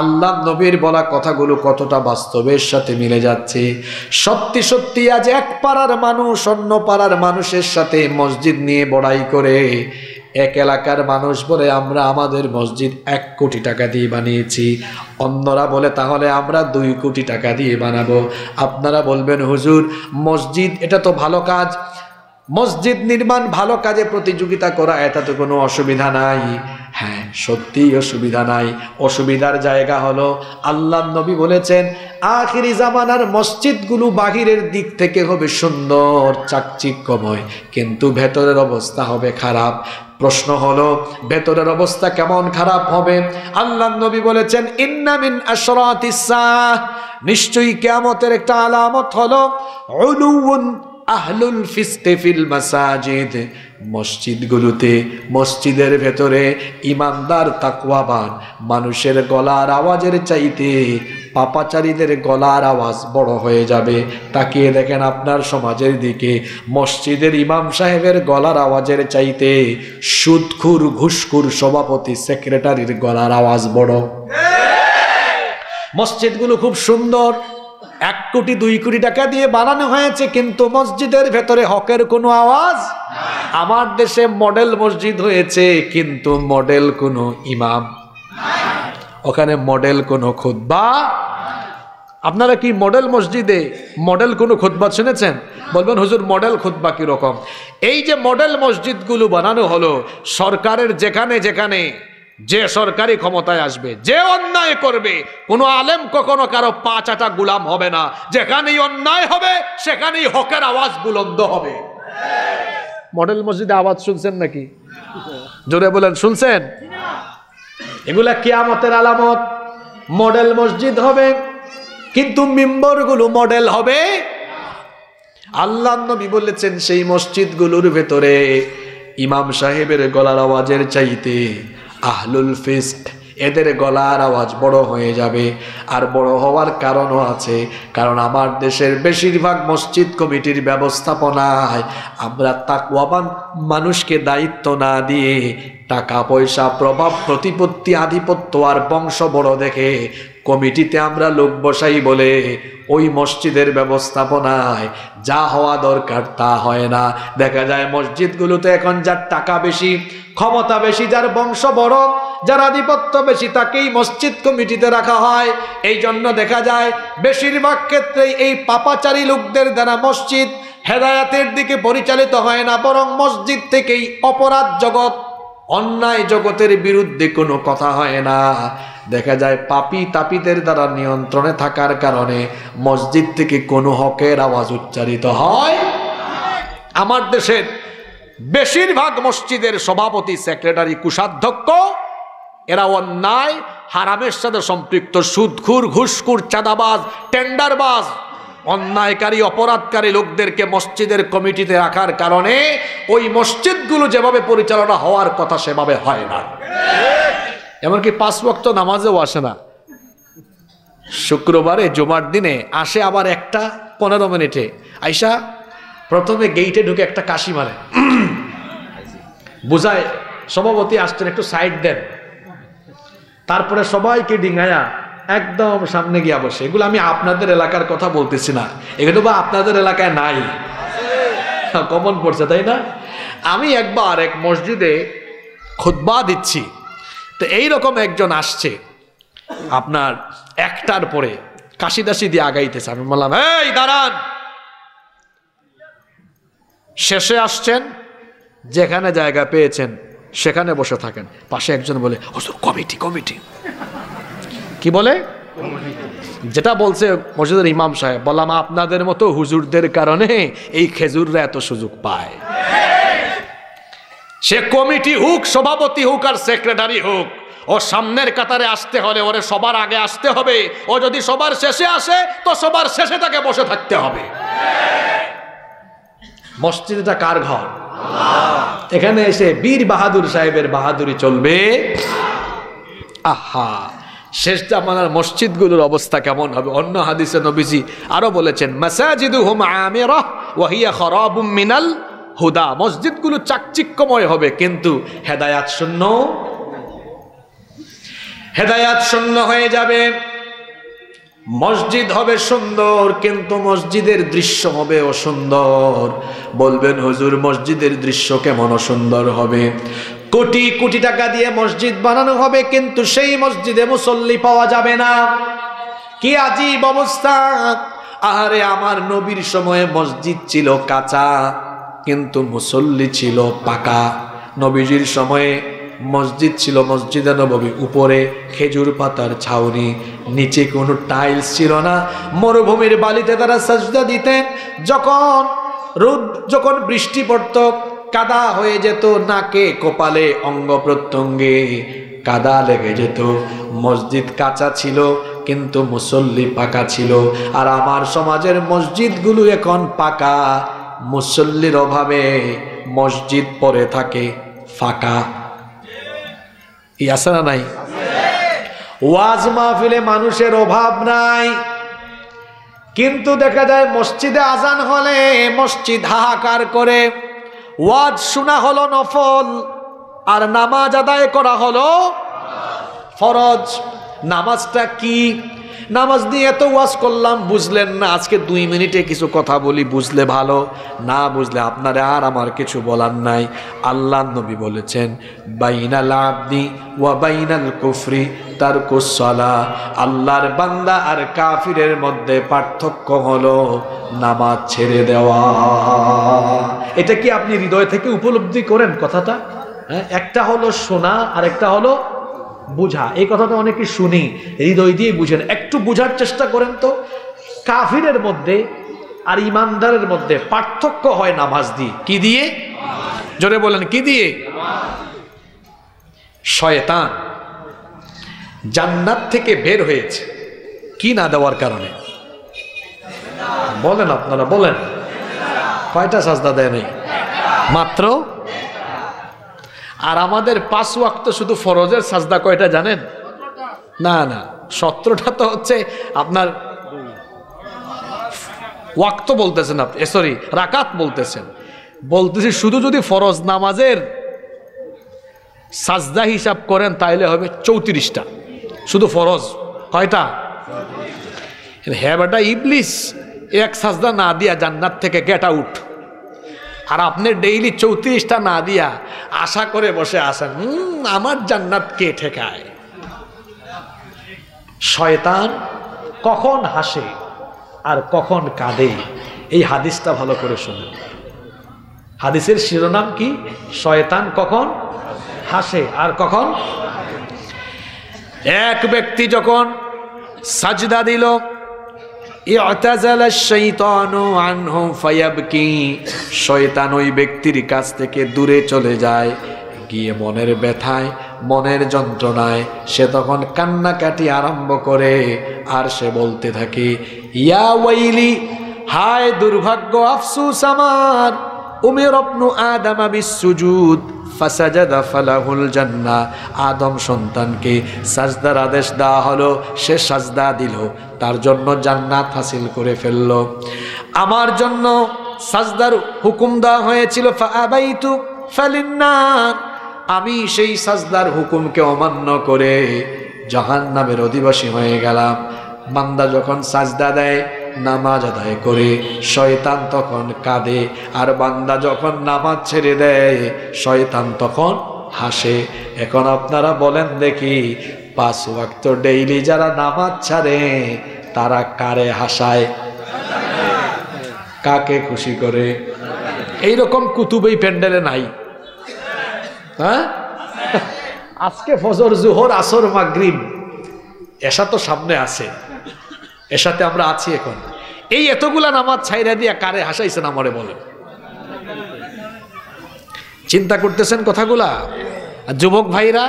আল্লাহ নবীর বলা কথাগুলো কতটা বাস্তবের সাথে মিলে যাচ্ছে। সত্যি সত্যি আজ এক পাড়ার মানুষ অন্য পাড়ার মানুষের সাথে মসজিদ নিয়ে বড়াই করে। এক এলাকার মানুষ বলে আমরা আমাদের মসজিদ 1 কোটি টাকা দিয়ে বানিয়েছি, অন্যরা বলে তাহলে আমরা 2 কোটি টাকা দিয়ে বানাবো। আপনারা বলবেন হুজুর মসজিদ এটা তো ভালো কাজ, মসজিদ নির্মাণ ভালো কাজে প্রতিযোগিতা করা এটা তো কোনো অসুবিধা নাই। হ্যাঁ সত্যিই অসুবিধা নাই, অসুবিধার জায়গা হলো আল্লাহ নবী বলেছেন আখিরি জামানার মসজিদগুলো বাহিরের দিক থেকে হবে সুন্দর চাকচিক্যময়, কিন্তু ভেতরের অবস্থা হবে খারাপ। প্রশ্ন হলো ভেতরের অবস্থা কেমন খারাপ হবে? আল্লাহ নবী বলেছেন ইন্না মিন আশরাতিস সাআহ, নিশ্চয়ই কিয়ামতের একটা আলামত হলো উলুউন আহলুল ফিসকে ফিল মাসাজিদ, মসজিদগুলোতে মসজিদের ভেতরে ইমানদার তাকওয়াবান মানুষের গলার আওয়াজের চাইতে পাপাচারীদের গলার আওয়াজ বড় হয়ে যাবে। তাকিয়ে দেখেন আপনার সমাজের দিকে, মসজিদের ইমাম সাহেবের গলার আওয়াজের চাইতে সুদখুর ঘুষখুর সভাপতি সেক্রেটারির গলার আওয়াজ বড়। মসজিদগুলো খুব সুন্দর, 1 কোটি 2 কোটি টাকা দিয়ে বানানো হয়েছে, কিন্তু মসজিদের ভেতরে হকের কোনো আওয়াজ। আমার দেশে মডেল মসজিদ হয়েছে কিন্তু মডেল কোনো ইমাম, ওখানে মডেল কোনো খুতবা। আপনারা কি মডেল মসজিদে মডেল কোনো খুতবা শুনেছেন? বলবেন হুজুর মডেল খুতবা কি রকম? এই যে মডেল মসজিদগুলো বানানো হলো, সরকারের যেখানে যেখানে যে সরকারি ক্ষমতায় আসবে, যে অন্যায় করবে, কোনো আলেম কখনো কারো 5 আটা গোলাম হবে না। যেখানেই অন্যায় হবে সেখানেই হকের আওয়াজ বুলন্দ হবে। মডেল মসজিদে আওয়াজ শুনছেন নাকি? জোরে বলেন শুনছেন? এগুলা কিয়ামতের আলামত। মডেল মসজিদ হবে কিন্তু মিম্বরগুলো মডেল হবে। আল্লাহ নবী বলেছেন সেই মসজিদগুলোর ভেতরে ইমাম সাহেবের গলার আওয়াজের চাইতে আহলুল ফিস্ক এদের গলার আওয়াজ বড় হয়ে যাবে। আর বড় হওয়ার কারণও আছে, কারণ আমার দেশের বেশিরভাগ মসজিদ কমিটির ব্যবস্থাপনায় আমরা তাকওয়াবান মানুষকে দায়িত্ব না দিয়ে টাকা পয়সা প্রভাব প্রতিপত্তি আধিপত্য আর বংশ বড় দেখে কমিটিতে আমরা লোক বসাই বলে ওই মসজিদের ব্যবস্থাপনায় যা হওয়া দরকার তা হয় না। দেখা যায় মসজিদগুলোতে এখন যার টাকা বেশি, ক্ষমতা বেশি, যার বংশ বড়, যার আধিপত্য বেশি তাকেই মসজিদ কমিটিতে রাখা হয়। এই জন্য দেখা যায় বেশিরভাগ ক্ষেত্রেই এই পাপাচারী লোকদের দ্বারা মসজিদ হেদায়াতের দিকে পরিচালিত হয় না, বরং মসজিদ থেকেই অপরাধ জগৎ, অন্যায় জগতের বিরুদ্ধে কোনো কথা হয় না। দেখা যায় পাপী তাপীদের দ্বারা নিয়ন্ত্রণে থাকার কারণে মসজিদ থেকে কোনো হকের আওয়াজ উচ্চারিত হয়। আমার দেশের বেশিরভাগ মসজিদের সভাপতি সেক্রেটারি কোষাধ্যক্ষ এরা অন্যায় হারামের সাথে সম্পৃক্ত, সুদখুর ঘুষখুর চাঁদাবাজ টেন্ডারবাজ অন্যায়কারী অপরাধকারী লোকদেরকে মসজিদের কমিটিতে রাখার কারণে ওই মসজিদগুলো যেভাবে পরিচালনা হওয়ার কথা সেভাবে হয় না। এমনকি 5 ওয়াক্ত নামাজেও আসে না। শুক্রবারে জুমার দিনে আসে আবার 1টা 15 মিনিটে আইসা প্রথমে গেইটে ঢুকে একটা কাশি মারে, বুঝায় সভাপতি আসছেন একটু সাইড দেন, তারপরে সবাইকে ডিঙায়া একদম সামনে গিয়া বসে। এগুলো আমি আপনাদের এলাকার কথা বলতেছি না, এগুলো বা আপনাদের এলাকায় নাই, কমন পড়ছে তাই না? আমি একবার এক মসজিদে খুতবা দিচ্ছি, তো এইরকম একজন আসছে আপনার 1টার পরে কাশিদাসি দিয়ে আগাইতেছে। আমি বললাম এই দাঁড়ান, শেষে আসছেন, যেখানে জায়গা পেয়েছেন সেখানে বসে থাকেন। পাশে একজন বলে হুজুর কমিটি কমিটি। কি বলে? যেটা বলছে মসজিদের ইমাম সাহেব। বললাম আপনাদের মতো হুজুরদের কারণে এই খেজুররা এত সুযোগ পায়। সে কমিটি হোক, সভাপতি হোক আর সেক্রেটারি হোক, ও সামনের কাতারে আসতে হলে ওরে সবার আগে আসতে হবে। ও যদি সবার শেষে আসে তো সবার শেষে তাকে বসে থাকতে হবে। মসজিদটা কার ঘর? এখানে এসে বীর বাহাদুর সাহেবের বাহাদুরি চলবে? আহা, শেষ জামানার মসজিদগুলোর অবস্থা কেমন হবে? অন্য হাদিসে নবীজি আরো বলেছেন মাসাজিদুহুম আমিরাহ ওয়া হিয়া খারাবুম মিনাল হুদা। মসজিদগুলো চাকচিক্যময় হবে কিন্তু হেদায়াত শূন্য হেদায়াত শূন্য হয়ে যাবে। মসজিদ হবে সুন্দর, কিন্তু মসজিদের দৃশ্য হবে অসুন্দর। বলবেন হুজুর মসজিদের দৃশ্য কেমন অসুন্দর হবে? কোটি কোটি টাকা দিয়ে মসজিদ বানানো হবে, কিন্তু সেই মসজিদে মুসল্লি পাওয়া যাবে না। কি আজীব অবস্থা! আরে আমার নবীর সময়ে মসজিদ ছিল কাঁচা, কিন্তু মুসল্লি ছিল পাকা। নবীজির সময়ে মসজিদ ছিল মসজিদে নববী, উপরে খেজুর পাতার ছাউনি, নিচে কোনো টাইলস ছিল না। মরুভূমির বালিতে তারা সাজদা দিতেন। যখন বৃষ্টি পড়ত কাদা হয়ে যেত, নাকে কপালে অঙ্গ প্রত্যঙ্গে কাদা লেগে যেত। মসজিদ কাঁচা ছিল, কিন্তু মুসল্লি পাকা ছিল। আর আমার সমাজের মসজিদগুলো এখন পাকা, মুসল্লির অভাবে মসজিদ পড়ে থাকে ফাঁকা। এই আছে না নাই? ওয়াজ মাহফিলে মানুষের অভাব নাই, কিন্তু দেখা যায় মসজিদে আজান হলে মসজিদ হাহাকার করে। ওয়াজ শোনা হলো নফল, আর নামাজ আদায় করা হলো ফরজ। নামাজটা কি? নামাজ নিয়ে এত ওয়াজ করলাম, বুঝলেন না। আজকে 2 মিনিটে কিছু কথা বলি, বুঝলে ভালো, না বুঝলে আপনারে আর আমার কিছু বলার নাই। আল্লাহ নবী বলেছেন, বাইনাল আবদি ওয়া বাইনাল কুফরি তারকুস সালাহ। আল্লাহর বান্দা আর কাফিরের মধ্যে পার্থক্য হলো নামাজ ছেড়ে দেওয়া। এটা কি আপনি হৃদয় থেকে উপলব্ধি করেন কথাটা? হ্যাঁ, একটা হলো শোনা আর একটা হলো বুঝা। এই কথাটা অনেকে শুনি, হৃদয় দিয়ে বুঝেন। একটু বুঝার চেষ্টা করেন তো। কাফিরের মধ্যে আর ইমানদারের মধ্যে পার্থক্য হয় নামাজ দিয়ে। কি দিয়ে? জোরে বলেন, কি দিয়ে? শয়তান জান্নাত থেকে বের হয়েছে কি না দেওয়ার কারণে? বলেন, আপনারা বলেন। কয়টা সাজদা দেয় নাই? মাত্র। আর আমাদের 5 ওয়াক্ত শুধু ফরজের সাজদা কয়টা জানেন? না না, 17টা তো হচ্ছে আপনার ওয়াক্ত বলতেছেন আপনি, সরি রাকাত বলতেছেন। বলতেছি শুধু যদি ফরজ নামাজের সাজদা হিসাব করেন তাইলে হবে 34টা শুধু ফরজ। কয়টা? হ্যাঁ বেটা, ইবলিস এক সাজদা না দিয়া জান্নাত থেকে গেট আউট। আর আপনি ডেইলি 34টা না দিয়া আশা করে বসে আছেন আমার জান্নাত কে ঠেকায়। শয়তান কখন হাসে আর কখন কাঁদে, এই হাদিসটা ভালো করে শুনুন। হাদিসের শিরোনাম কি? শয়তান কখন হাসে আর কখন। এক ব্যক্তি যখন সাজদা দিল, শয়তান ওই ব্যক্তির কাছ থেকে দূরে চলে যায়, গিয়ে মনের ব্যথায় মনের যন্ত্রণায় সে তখন কান্নাকাটি আরম্ভ করে। আর সে বলতে থাকে, ইয়া ওয়াইলি, হায় দুর্ভাগ্য, আফসুস আমার, উমির ইবনু আদম বিসসুজুদ ফাসাজাদা ফালাহুল জান্নাহ। আদম সন্তানকে সাজদার আদেশ দেওয়া হলো, সে সাজদা দিল, তার জন্য জান্নাত হাসিল করে ফেলল। আমার জন্য সাজদার হুকুম দেওয়া হয়েছিল, ফাআবাইতু ফালিন্নার, আমি সেই সাজদার হুকুমকে অমান্য করে জাহান্নামের অধিবাসী হয়ে গেলাম। বান্দা যখন সাজদা দেয়, নামাজ আদায় করে, শয়তান তখন কাঁদে। আর বান্দা যখন নামাজ ছেড়ে দেয়, শয়তান তখন হাসে। এখন আপনারা বলেন দেখি, 5 ওয়াক্ত ডেইলি যারা নামাজ ছাড়ে তারা কারে হাসায়, কাকে খুশি করে? এইরকম কুতুবেই প্যান্ডেলে নাই। হ্যাঁ, আজকে ফজর, জোহর, আসর, মাগরিব, এশা তো সামনে আছে, এসাতে আমরা আছি এখন। এই এতগুলা নামাজ ছাইরা দিয়া কারে হাসাইছেন আমারে বলেন? চিন্তা করতেছেন কথাগুলা? যুবক ভাইরা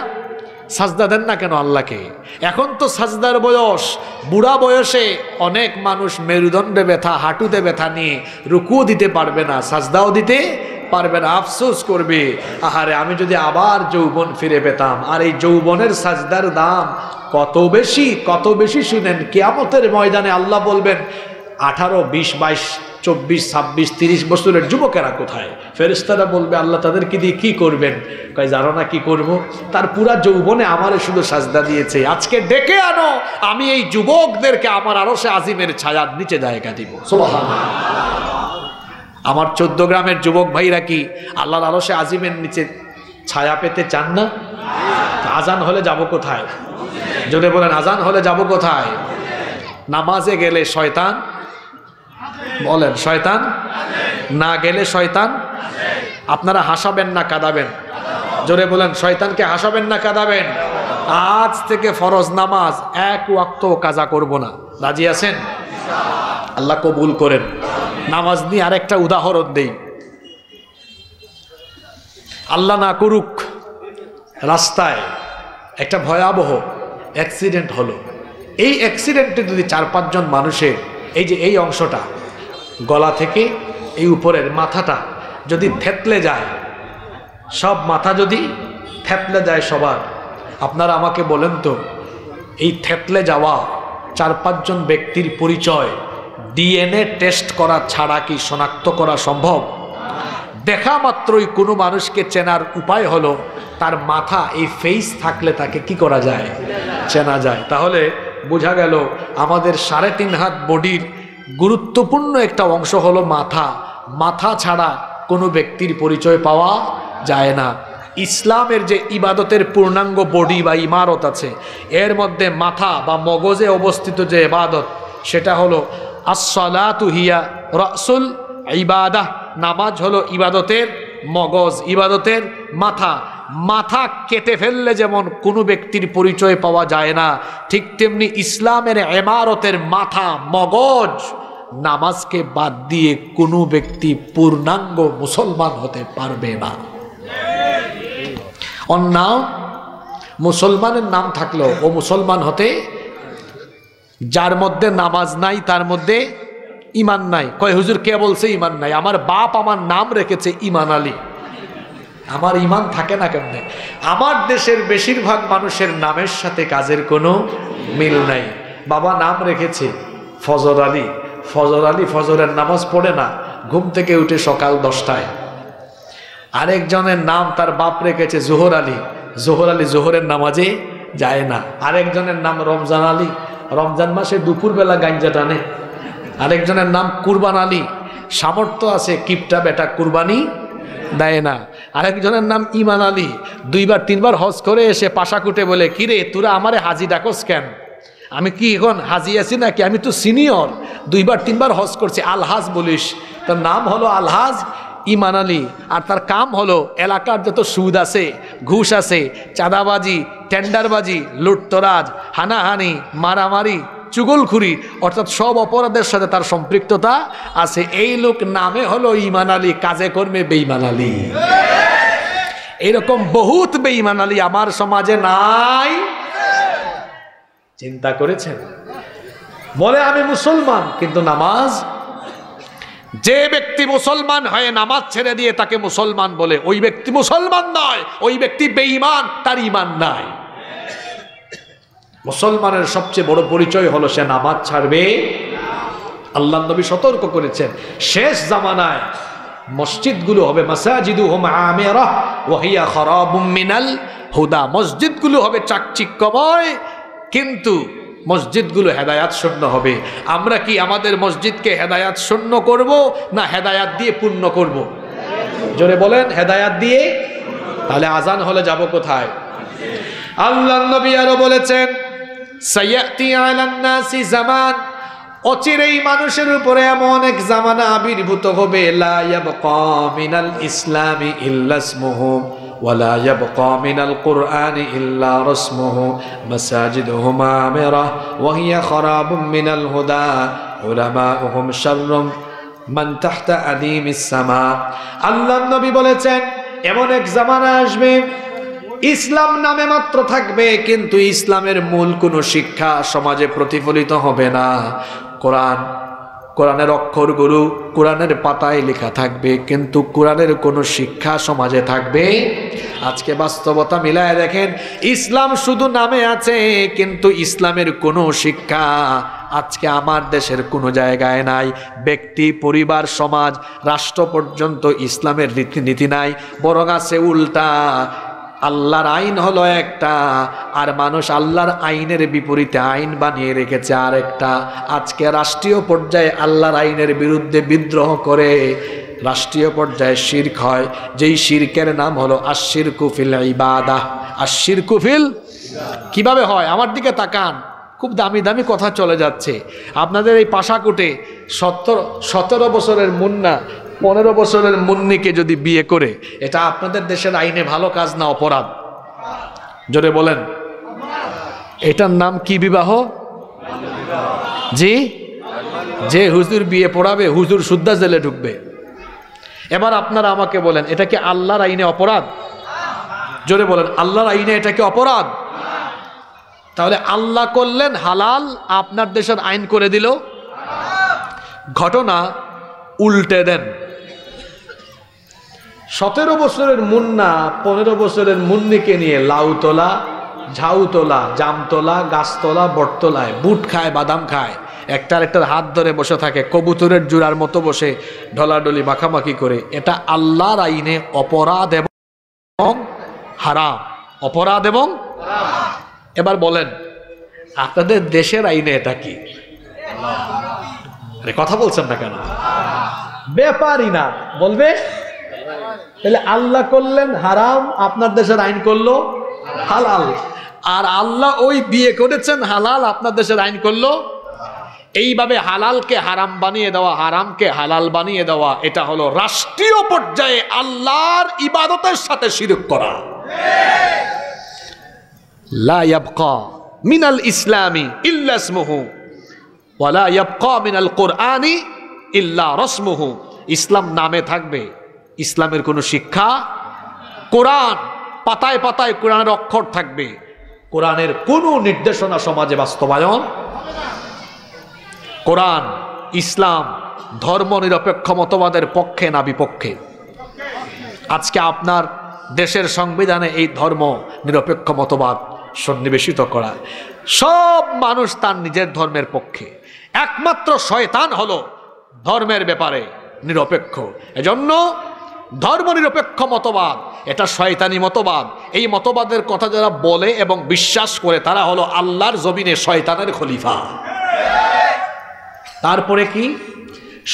সাজদা দেন না কেন আল্লাহকে? এখন তো সাজদার বয়স, বুড়া বয়সে অনেক মানুষ মেরুদণ্ডে ব্যথা, হাঁটুতে ব্যথা নিয়ে রুকুও দিতে পারবে না, সাজদাও দিতে পারবে না, আফসোস করবে, আহারে আমি যদি আবার যৌবন ফিরে পেতাম। আর এই যৌবনের সাজদার দাম কত বেশি, কত বেশি শুনেন। কিয়ামতের ময়দানে আল্লাহ বলবেন, 18, 20, 22, 24, 26, 30 বছরের যুবকেরা কোথায়? ফেরেশতারা বলবে আল্লাহ তাদেরকে দিয়ে কি করবেন? কয় জানো না কি করব? তার পুরা যৌবনে আমারে শুধু সাজদা দিয়েছে, আজকে ডেকে আনো, আমি এই যুবকদেরকে আমার আরশে আজিমের ছায়ার নিচে জায়গা দিব। সুবহানাল্লাহ। আমার 14 গ্রামের যুবক ভাইরা কি আল্লাহর আরশে আজিমের নিচে ছায়া পেতে চান না? আজান হলে যাব কোথায়? জোরে বলেন, আজান হলে যাব কোথায়? নামাজে গেলে শয়তান, বলেন শয়তান, না গেলে শয়তান। আপনারা হাসাবেন না কাঁদাবেন? জোরে বলেন, শয়তানকে হাসাবেন না কাঁদাবেন? আজ থেকে ফরজ নামাজ 1 ওয়াক্ত কাজা করব না, রাজি আছেন? আল্লাহ কবুল করেন। নামাজ নিয়ে আরেকটা উদাহরণ দেই। আল্লাহ না করুক রাস্তায় একটা ভয়াবহ অ্যাক্সিডেন্ট হলো। এই অ্যাক্সিডেন্টে যদি 4-5 জন মানুষের এই যে এই অংশটা গলা থেকে এই উপরের মাথাটা যদি থেতলে যায়, সব মাথা যদি থেতলে যায় সবার, আপনারা আমাকে বলেন তো এই থেতলে যাওয়া 4-5 জন ব্যক্তির পরিচয় ডিএনএ টেস্ট করা ছাড়া কি শনাক্ত করা সম্ভব? দেখা মাত্রই কোনো মানুষকে চেনার উপায় হলো তার মাথা, এই ফেস থাকলে তাকে কি করা যায়? চেনা যায়। তাহলে বোঝা গেল আমাদের 3.5 হাত বডির গুরুত্বপূর্ণ একটা অংশ হলো মাথা। মাথা ছাড়া কোনো ব্যক্তির পরিচয় পাওয়া যায় না। ইসলামের যে ইবাদতের পূর্ণাঙ্গ বডি বা ইমারত আছে, এর মধ্যে মাথা বা মগজে অবস্থিত যে ইবাদত, সেটা হলো আস-সালাতু হিয়া রাসুল ইবাদাহ। নামাজ হলো ইবাদতের মগজ, ইবাদতের মাথা। মাথা কেটে ফেললে যেমন কোনো ব্যক্তির পরিচয় পাওয়া যায় না, ঠিক তেমনি ইসলামের ইমারতের মাথা, মগজ, নামাজকে বাদ দিয়ে কোনো ব্যক্তি পূর্ণাঙ্গ মুসলমান হতে পারবে না। অন্য মুসলমানের নাম থাকলেও ও মুসলমান হতে, যার মধ্যে নামাজ নাই তার মধ্যে ইমান নাই। কয় হুজুর কে বলছে ইমান নাই? আমার বাপ আমার নাম রেখেছে ইমান আলী, আমার ইমান থাকে না কেমনে? আমার দেশের বেশিরভাগ মানুষের নামের সাথে কাজের কোনো মিল নাই। বাবা নাম রেখেছে ফজর আলী, ফজর আলী ফজরের নামাজ পড়ে না, ঘুম থেকে উঠে সকাল 10টায়। আরেকজনের নাম তার বাপ রেখেছে জোহর আলী, জোহর আলী জোহরের নামাজে যায় না। আরেকজনের নাম রমজান আলী, রমজান মাসে দুপুরবেলা গাঞ্জা টানে। আরেকজনের নাম কুরবান আলী, সামর্থ্য আছে কিপটা বেটা কুরবানি দেয় না। আরেকজনের নাম ইমান আলী, 2-3বার হজ করে এসে পাশা কুটে বলে, কিরে তোরা আমারে হাজি ডাকস কেন? আমি কি এখন হাজি আছি নাকি? আমি তো সিনিয়র, 2-3বার হজ করছি, আলহাজ বলিস। তার নাম হলো আলহাজ ইমান আলী, আর তার কাম হলো এলাকার যত সুদ আছে, ঘুষ আছে, চাঁদাবাজি, টেন্ডারবাজি, লুটতরাজ, হানাহানি, মারামারি, চুগলখুরি, অর্থাৎ সব অপরাধের সাথে তার সম্পৃক্ততা আছে। এই লোক নামে হলো ইমান আলী, কাজে কর্মে বেঈমান আলী। এরকম বহুত বেঈমান আলী আমার সমাজে নাই? চিন্তা করেছেন? বলে আমি মুসলমান, কিন্তু নামাজ, যে ব্যক্তি মুসলমান হয়ে নামাজ ছেড়ে দিয়ে তাকে মুসলমান বলে, ওই ব্যক্তি মুসলমান নয়, ওই ব্যক্তি বেঈমান, তার ঈমান নাই। মুসলমানের সবচেয়ে বড় পরিচয় হলো সে নামাজ ছাড়বে। আল্লাহ নবী সতর্ক করেছেন, শেষ জামানায় মসজিদগুলো হবে মাসাজিদুহুম আমিরাহ ওয়া হিয়া খারাবুম মিনাল হুদা। মসজিদগুলো হবে চাকচিক্যময়, কিন্তু মসজিদগুলো হেদায়াত শূন্য হবে। আমরা কি আমাদের মসজিদকে হেদায়াত শূন্য করব না হেদায়াত দিয়ে পূর্ণ করব? জোরে বলেন, হেদায়াত দিয়ে। তাহলে আজান হলে যাব কোথায়? আল্লাহ নবী আরো বলেছেন, সায়াতি আলান নাসি জামান, অচিরেই মানুষের উপরে এমন এক জামানা আবির্ভূত হবে, লা ইয়াবকা মিনাল ইসলামি ইল্লা ইসমুহু ওয়ালা ইয়াবকা মিনাল কুরআনি ইল্লা রাসমুহু মাসাজিদুহুম আমিরাহ ওয়া হিয়া খারাবুম মিনাল হুদা উলামাউহুম শাররুম মান তাহতা আদিমিস সামা। আল্লাহ নবী বলেছেন, এমন এক জামানা আসবে ইসলাম নামে মাত্র থাকবে, কিন্তু ইসলামের মূল কোনো শিক্ষা সমাজে প্রতিফলিত হবে না। কোরআনের অক্ষরগুলো কোরআনের পাতায় লেখা থাকবে, কিন্তু কোরআনের কোনো শিক্ষা সমাজে থাকবে। আজকে বাস্তবতা মিলায় দেখেন, ইসলাম শুধু নামে আছে, কিন্তু ইসলামের কোনো শিক্ষা আজকে আমার দেশের কোনো জায়গায় নাই। ব্যক্তি, পরিবার, সমাজ, রাষ্ট্র পর্যন্ত ইসলামের রীতিনীতি নাই, বরং আছে উল্টা। আল্লাহর আইন হলো একটা, আর মানুষ আল্লাহর আইনের বিপরীতে আইন বানিয়ে রেখেছে আরেকটা। আজকে রাষ্ট্রীয় পর্যায়ে আল্লাহর আইনের বিরুদ্ধে বিদ্রোহ করে রাষ্ট্রীয় পর্যায়ে শিরক হয়, যেই শিরকের নাম হলো আশশিরকু ফিল ইবাদাহ। আশশিরকু ফিল কিভাবে হয়? আমার দিকে তাকান, খুব দামি দামি কথা চলে যাচ্ছে। আপনাদের এই পাশাকুটে 17 বছরের মুন্না 15 বছরের মুন্নিকে যদি বিয়ে করে, এটা আপনাদের দেশের আইনে ভালো কাজ না অপরাধ? জোরে বলেন। এটার নাম কি বিবাহ? জি, যে হুজুর বিয়ে পড়াবে হুজুর সুদ্ধা জেলে ঢুকবে। এবার আপনারা আমাকে বলেন, এটা কি আল্লাহর আইনে অপরাধ? জোরে বলেন, আল্লাহর আইনে এটা কি অপরাধ? তাহলে আল্লাহ করলেন হালাল, আপনার দেশের আইন করে দিল। ঘটনা উল্টে দেন। 17 বছরের মুন্না 15 বছরের মুন্নিকে নিয়ে লাউতলা, ঝাউতলা, জামতলা, গাছতলা, বটতলায় বুট খায়, বাদাম খায়, একটার হাত ধরে বসে থাকে, কবুতরের জোড়ার মতো বসে ঢলাঢলি মাখামাখি করে। এটা আল্লাহর আইনে অপরাধ এবং হারাম। অপরাধ এবং এবার বলেন, আপনাদের দেশের আইনে এটা কি? কথা বলছেন না কেন? ব্যাপারই না বলবে। তাহলে আল্লাহ করলেন হারাম, আপনার দেশের আইন করলো হালাল। আর আল্লাহ ওই বিয়ে করেছেন হালাল, আপনার দেশের আইন করলো। এইভাবে হালালকে হারাম বানিয়ে দেওয়া, হারামকে হালাল বানিয়ে দেওয়া, এটা হলো রাষ্ট্রীয় পর্যায়ে আল্লাহর ইবাদতের সাথে শিরক করা। লা ইয়াবকা মিনাল ইসলামি ইল্লা ইসমুহু ওয়া লা ইয়াবকা মিনাল কুরআনি ইল্লা রাসমুহু। ইসলাম নামে থাকবে, ইসলামের কোনো শিক্ষা, কোরআন পাতায় পাতায় কোরআনের অক্ষর থাকবে, কোরআনের কোনো নির্দেশনা সমাজে বাস্তবায়ন। কোরআন, ইসলাম ধর্ম নিরপেক্ষ মতবাদের পক্ষে না বিপক্ষে? আজকে আপনার দেশের সংবিধানে এই ধর্ম নিরপেক্ষ মতবাদ সন্নিবেশিত করা। সব মানুষ তার নিজের ধর্মের পক্ষে, একমাত্র শয়তান হলো ধর্মের ব্যাপারে নিরপেক্ষ। এজন্য ধর্ম নিরপেক্ষ মতবাদ এটা শয়তানি মতবাদ। এই মতবাদের কথা যারা বলে এবং বিশ্বাস করে, তারা হলো আল্লাহর জমিনে শয়তানের খলিফা। তারপরে কি?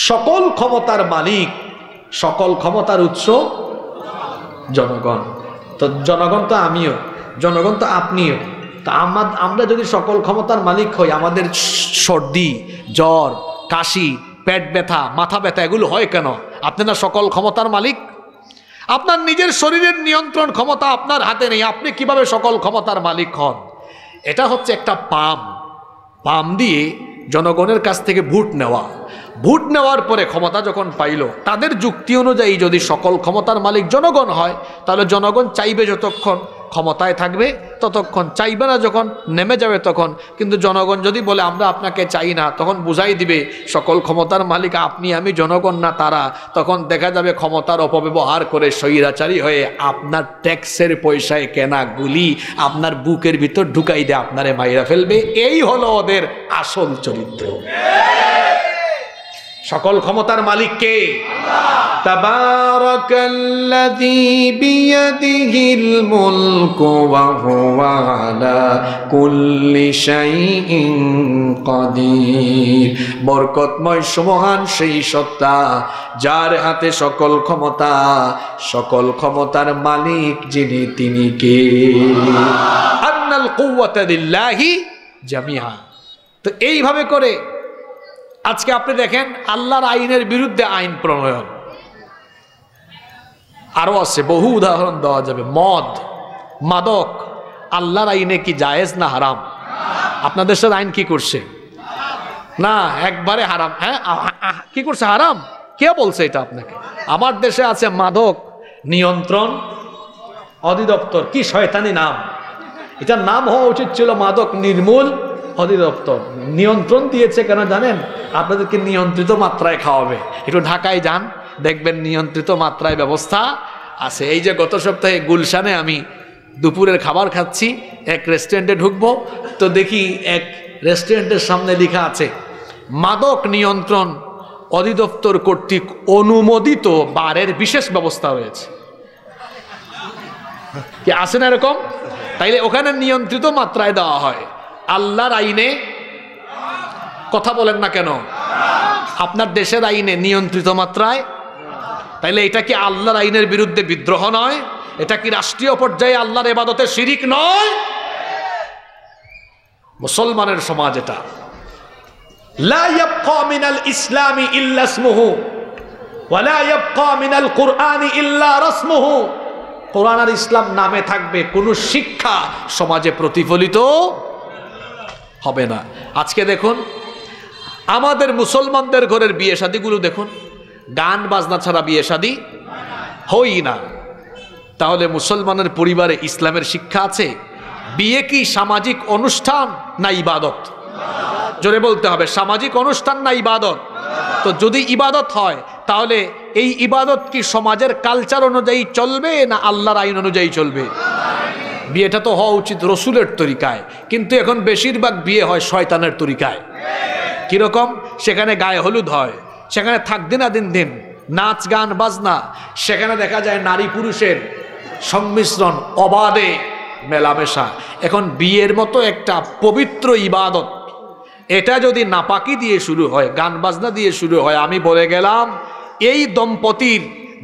সকল ক্ষমতার মালিক, সকল ক্ষমতার উৎস জনগণ। তো জনগণ তো আমিও, জনগণ তো আপনিও। তা আমরা যদি সকল ক্ষমতার মালিক হই, আমাদের সর্দি, জ্বর, কাশি, পেট ব্যথা, মাথা ব্যথা এগুলো হয় কেন? আপনি না সকল ক্ষমতার মালিক? আপনার নিজের শরীরের নিয়ন্ত্রণ ক্ষমতা আপনার হাতে নেই, আপনি কিভাবে সকল ক্ষমতার মালিক হন? এটা হচ্ছে একটা পাম দিয়ে জনগণের কাছ থেকে ভোট নেওয়া। ভোট নেওয়ার পরে ক্ষমতা যখন পাইল, তাদের যুক্তি অনুযায়ী যদি সকল ক্ষমতার মালিক জনগণ হয়, তাহলে জনগণ চাইবে যতক্ষণ ক্ষমতায় থাকবে ততক্ষণ, চাইবে না যখন নেমে যাবে তখন। কিন্তু জনগণ যদি বলে আমরা আপনাকে চাই না, তখন বুঝাই দিবে সকল ক্ষমতার মালিক আপনি, আমি জনগণ না তারা। তখন দেখা যাবে ক্ষমতার অপব্যবহার করে স্বৈরাচারী হয়ে আপনার ট্যাক্সের পয়সায় কেনা গুলি আপনার বুকের ভিতর ঢুকাই দিয়ে আপনারে মাইরা ফেলবে। এই হলো ওদের আসল চরিত্র। সকল ক্ষমতার মালিক কে? তাবারাকাল্লাযী বিয়াদিহিল মুলকু ওয়া হুয়া আলা কুল্লি শাইইন কাদির। বরকতময় সুমহান সেই সত্তা, যার হাতে সকল ক্ষমতা, সকল ক্ষমতার মালিক যিনি, তিনি কে? আন্নাল কুওয়াতা লিল্লাহি জামিআ। তো এইভাবে করে আজকে আপনি দেখেন আল্লাহর আইনের বিরুদ্ধে আইন প্রণয়ন। আরো আছে, বহু উদাহরণ দেওয়া যাবে। মদ, মাদক আল্লাহর আইনে কি জায়েজ না হারাম? আপনাদের দেশের আইন কি করছে? না, একবারে হারাম। হ্যাঁ, কি করছে? হারাম। কে বলছে এটা আপনাকে? আমার দেশে আছে মাদক নিয়ন্ত্রণ অধিদপ্তর। কি শয়তানি নাম! এটার নাম হওয়া উচিত ছিল মাদক নির্মূল অধিদপ্তর। নিয়ন্ত্রণ দিয়েছে কেন জানেন? আপনাদেরকে নিয়ন্ত্রিত মাত্রায় খাওয়াবে। একটু ঢাকায় যান, দেখবেন নিয়ন্ত্রিত মাত্রায় ব্যবস্থা আছে। এই যে গত সপ্তাহে গুলশানে আমি দুপুরের খাবার খাচ্ছি, এক রেস্টুরেন্টে ঢুকবো, তো দেখি এক রেস্টুরেন্টের সামনে লেখা আছে মাদক নিয়ন্ত্রণ অধিদপ্তর কর্তৃক অনুমোদিত বারের বিশেষ ব্যবস্থা রয়েছে। কি আছে না এরকম? তাইলে ওখানে নিয়ন্ত্রিত মাত্রায় দেওয়া হয়। আল্লাহর আইনে কথা বলেন না কেন? আপনার দেশের আইনে নিয়ন্ত্রিত মাত্রায়, তাইলে এটা কি আল্লাহর আইনের বিরুদ্ধে বিদ্রোহ নয়? এটা কি রাষ্ট্রীয় পর্যায়ে আল্লাহর ইবাদতের শিরিক নয়? মুসলমানের সমাজ এটা। লা ইয়াবকা মিনাল ইসলামি ইল্লা ইসমুহু ওয়া লা ইয়াবকা মিনাল কুরআনি ইল্লা রাসমুহু। কোরআন আর ইসলাম নামে থাকবে, কোনো শিক্ষা সমাজে প্রতিফলিত হবে না। আজকে দেখুন আমাদের মুসলমানদের ঘরের বিয়ে শাদীগুলো দেখুন, গান বাজনা ছাড়া বিয়ে শাদী হই না। তাহলে মুসলমানের পরিবারে ইসলামের শিক্ষা আছে? বিয়ে কি সামাজিক অনুষ্ঠান না ইবাদত? জোরে বলতে হবে, সামাজিক অনুষ্ঠান না ইবাদত? তো যদি ইবাদত হয় তাহলে এই ইবাদত কি সমাজের কালচার অনুযায়ী চলবে না আল্লাহর আইন অনুযায়ী চলবে? বিয়েটা তো হওয়া উচিত রসুলের তরিকায়, কিন্তু এখন বেশিরভাগ বিয়ে হয় শয়তানের তরিকায়। কিরকম? সেখানে গায়ে হলুদ হয়, সেখানে থাকদিন আদিন দিন নাচ গান বাজনা, সেখানে দেখা যায় নারী পুরুষের সংমিশ্রণ, অবাধে মেলামেশা। এখন বিয়ের মতো একটা পবিত্র ইবাদত, এটা যদি নাপাকি দিয়ে শুরু হয়, গান বাজনা দিয়ে শুরু হয়, আমি বলে গেলাম এই দম্পতির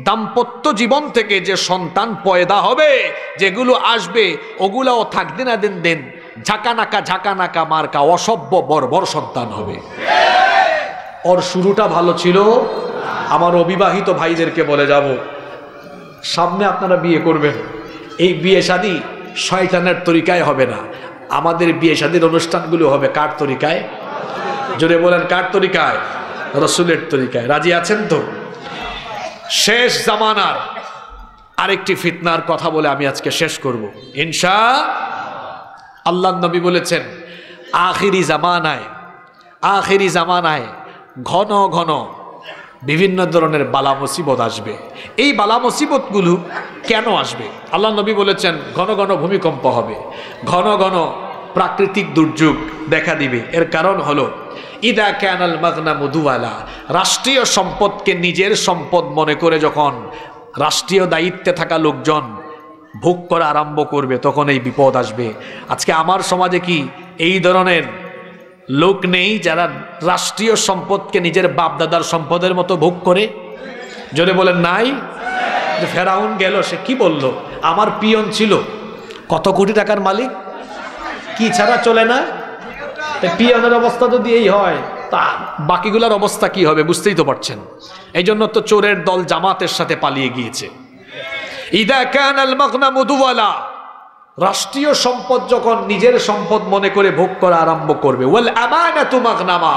দাম্পত্য জীবন থেকে যে সন্তান পয়দা হবে, যেগুলো আসবে, ওগুলাও থাকদিন আদিন দিন ঝাঁকানাকা মার্কা অসভ্য বর্বর সন্তান হবে। ওর শুরুটা ভালো ছিল। আমার অবিবাহিত ভাইদেরকে বলে যাব, সামনে আপনারা বিয়ে করবেন, এই বিয়ে শাদী শয়তানের তরিকায় হবে না। আমাদের বিয়ে শাদীর অনুষ্ঠানগুলো হবে কার তরিকায়? জোরে বলেন, কার তরিকায়? রসুলের তরিকায়। রাজি আছেন তো? শেষ জামানার আরেকটি ফিতনার কথা বলে আমি আজকে শেষ করব ইনশাআল্লাহ। আল্লাহ নবী বলেছেন আখিরি জামানায় ঘন ঘন বিভিন্ন ধরনের বালা মুসিবত আসবে। এই বালা মুসিবতগুলো কেন আসবে? আল্লাহ নবী বলেছেন ঘন ঘন ভূমিকম্প হবে, ঘন ঘন প্রাকৃতিক দুর্যোগ দেখা দিবে। এর কারণ হলো ইদা ক্যানাল মাগনামু দুওয়ালা, রাষ্ট্রীয় সম্পদকে নিজের সম্পদ মনে করে যখন রাষ্ট্রীয় দায়িত্বে থাকা লোকজন ভোগ করা আরম্ভ করবে, তখন এই বিপদ আসবে। আজকে আমার সমাজে কি এই ধরনের লোক নেই যারা রাষ্ট্রীয় সম্পদকে নিজের বাপদাদার সম্পদের মতো ভোগ করে? জোরে বলেন নাই? ফেরাউন গেল, সে কি বলল? আমার পিয়ন ছিল কত কোটি টাকার মালিক, কি ছাড়া চলে না? পিয়নের অবস্থা যদি এই হয়, তা বাকিগুলোর অবস্থা কি হবে বুঝতেই তো পারছেন। এই জন্য তো চোরের দল জামাতের সাথে পালিয়ে গিয়েছে। ইদা কানাল মাগনামু দুওয়ালা, রাষ্ট্রীয় সম্পদ যখন নিজের সম্পদ মনে করে ভোগ করা আরম্ভ করবে, ওয়াল আমানাতু মাগনামা,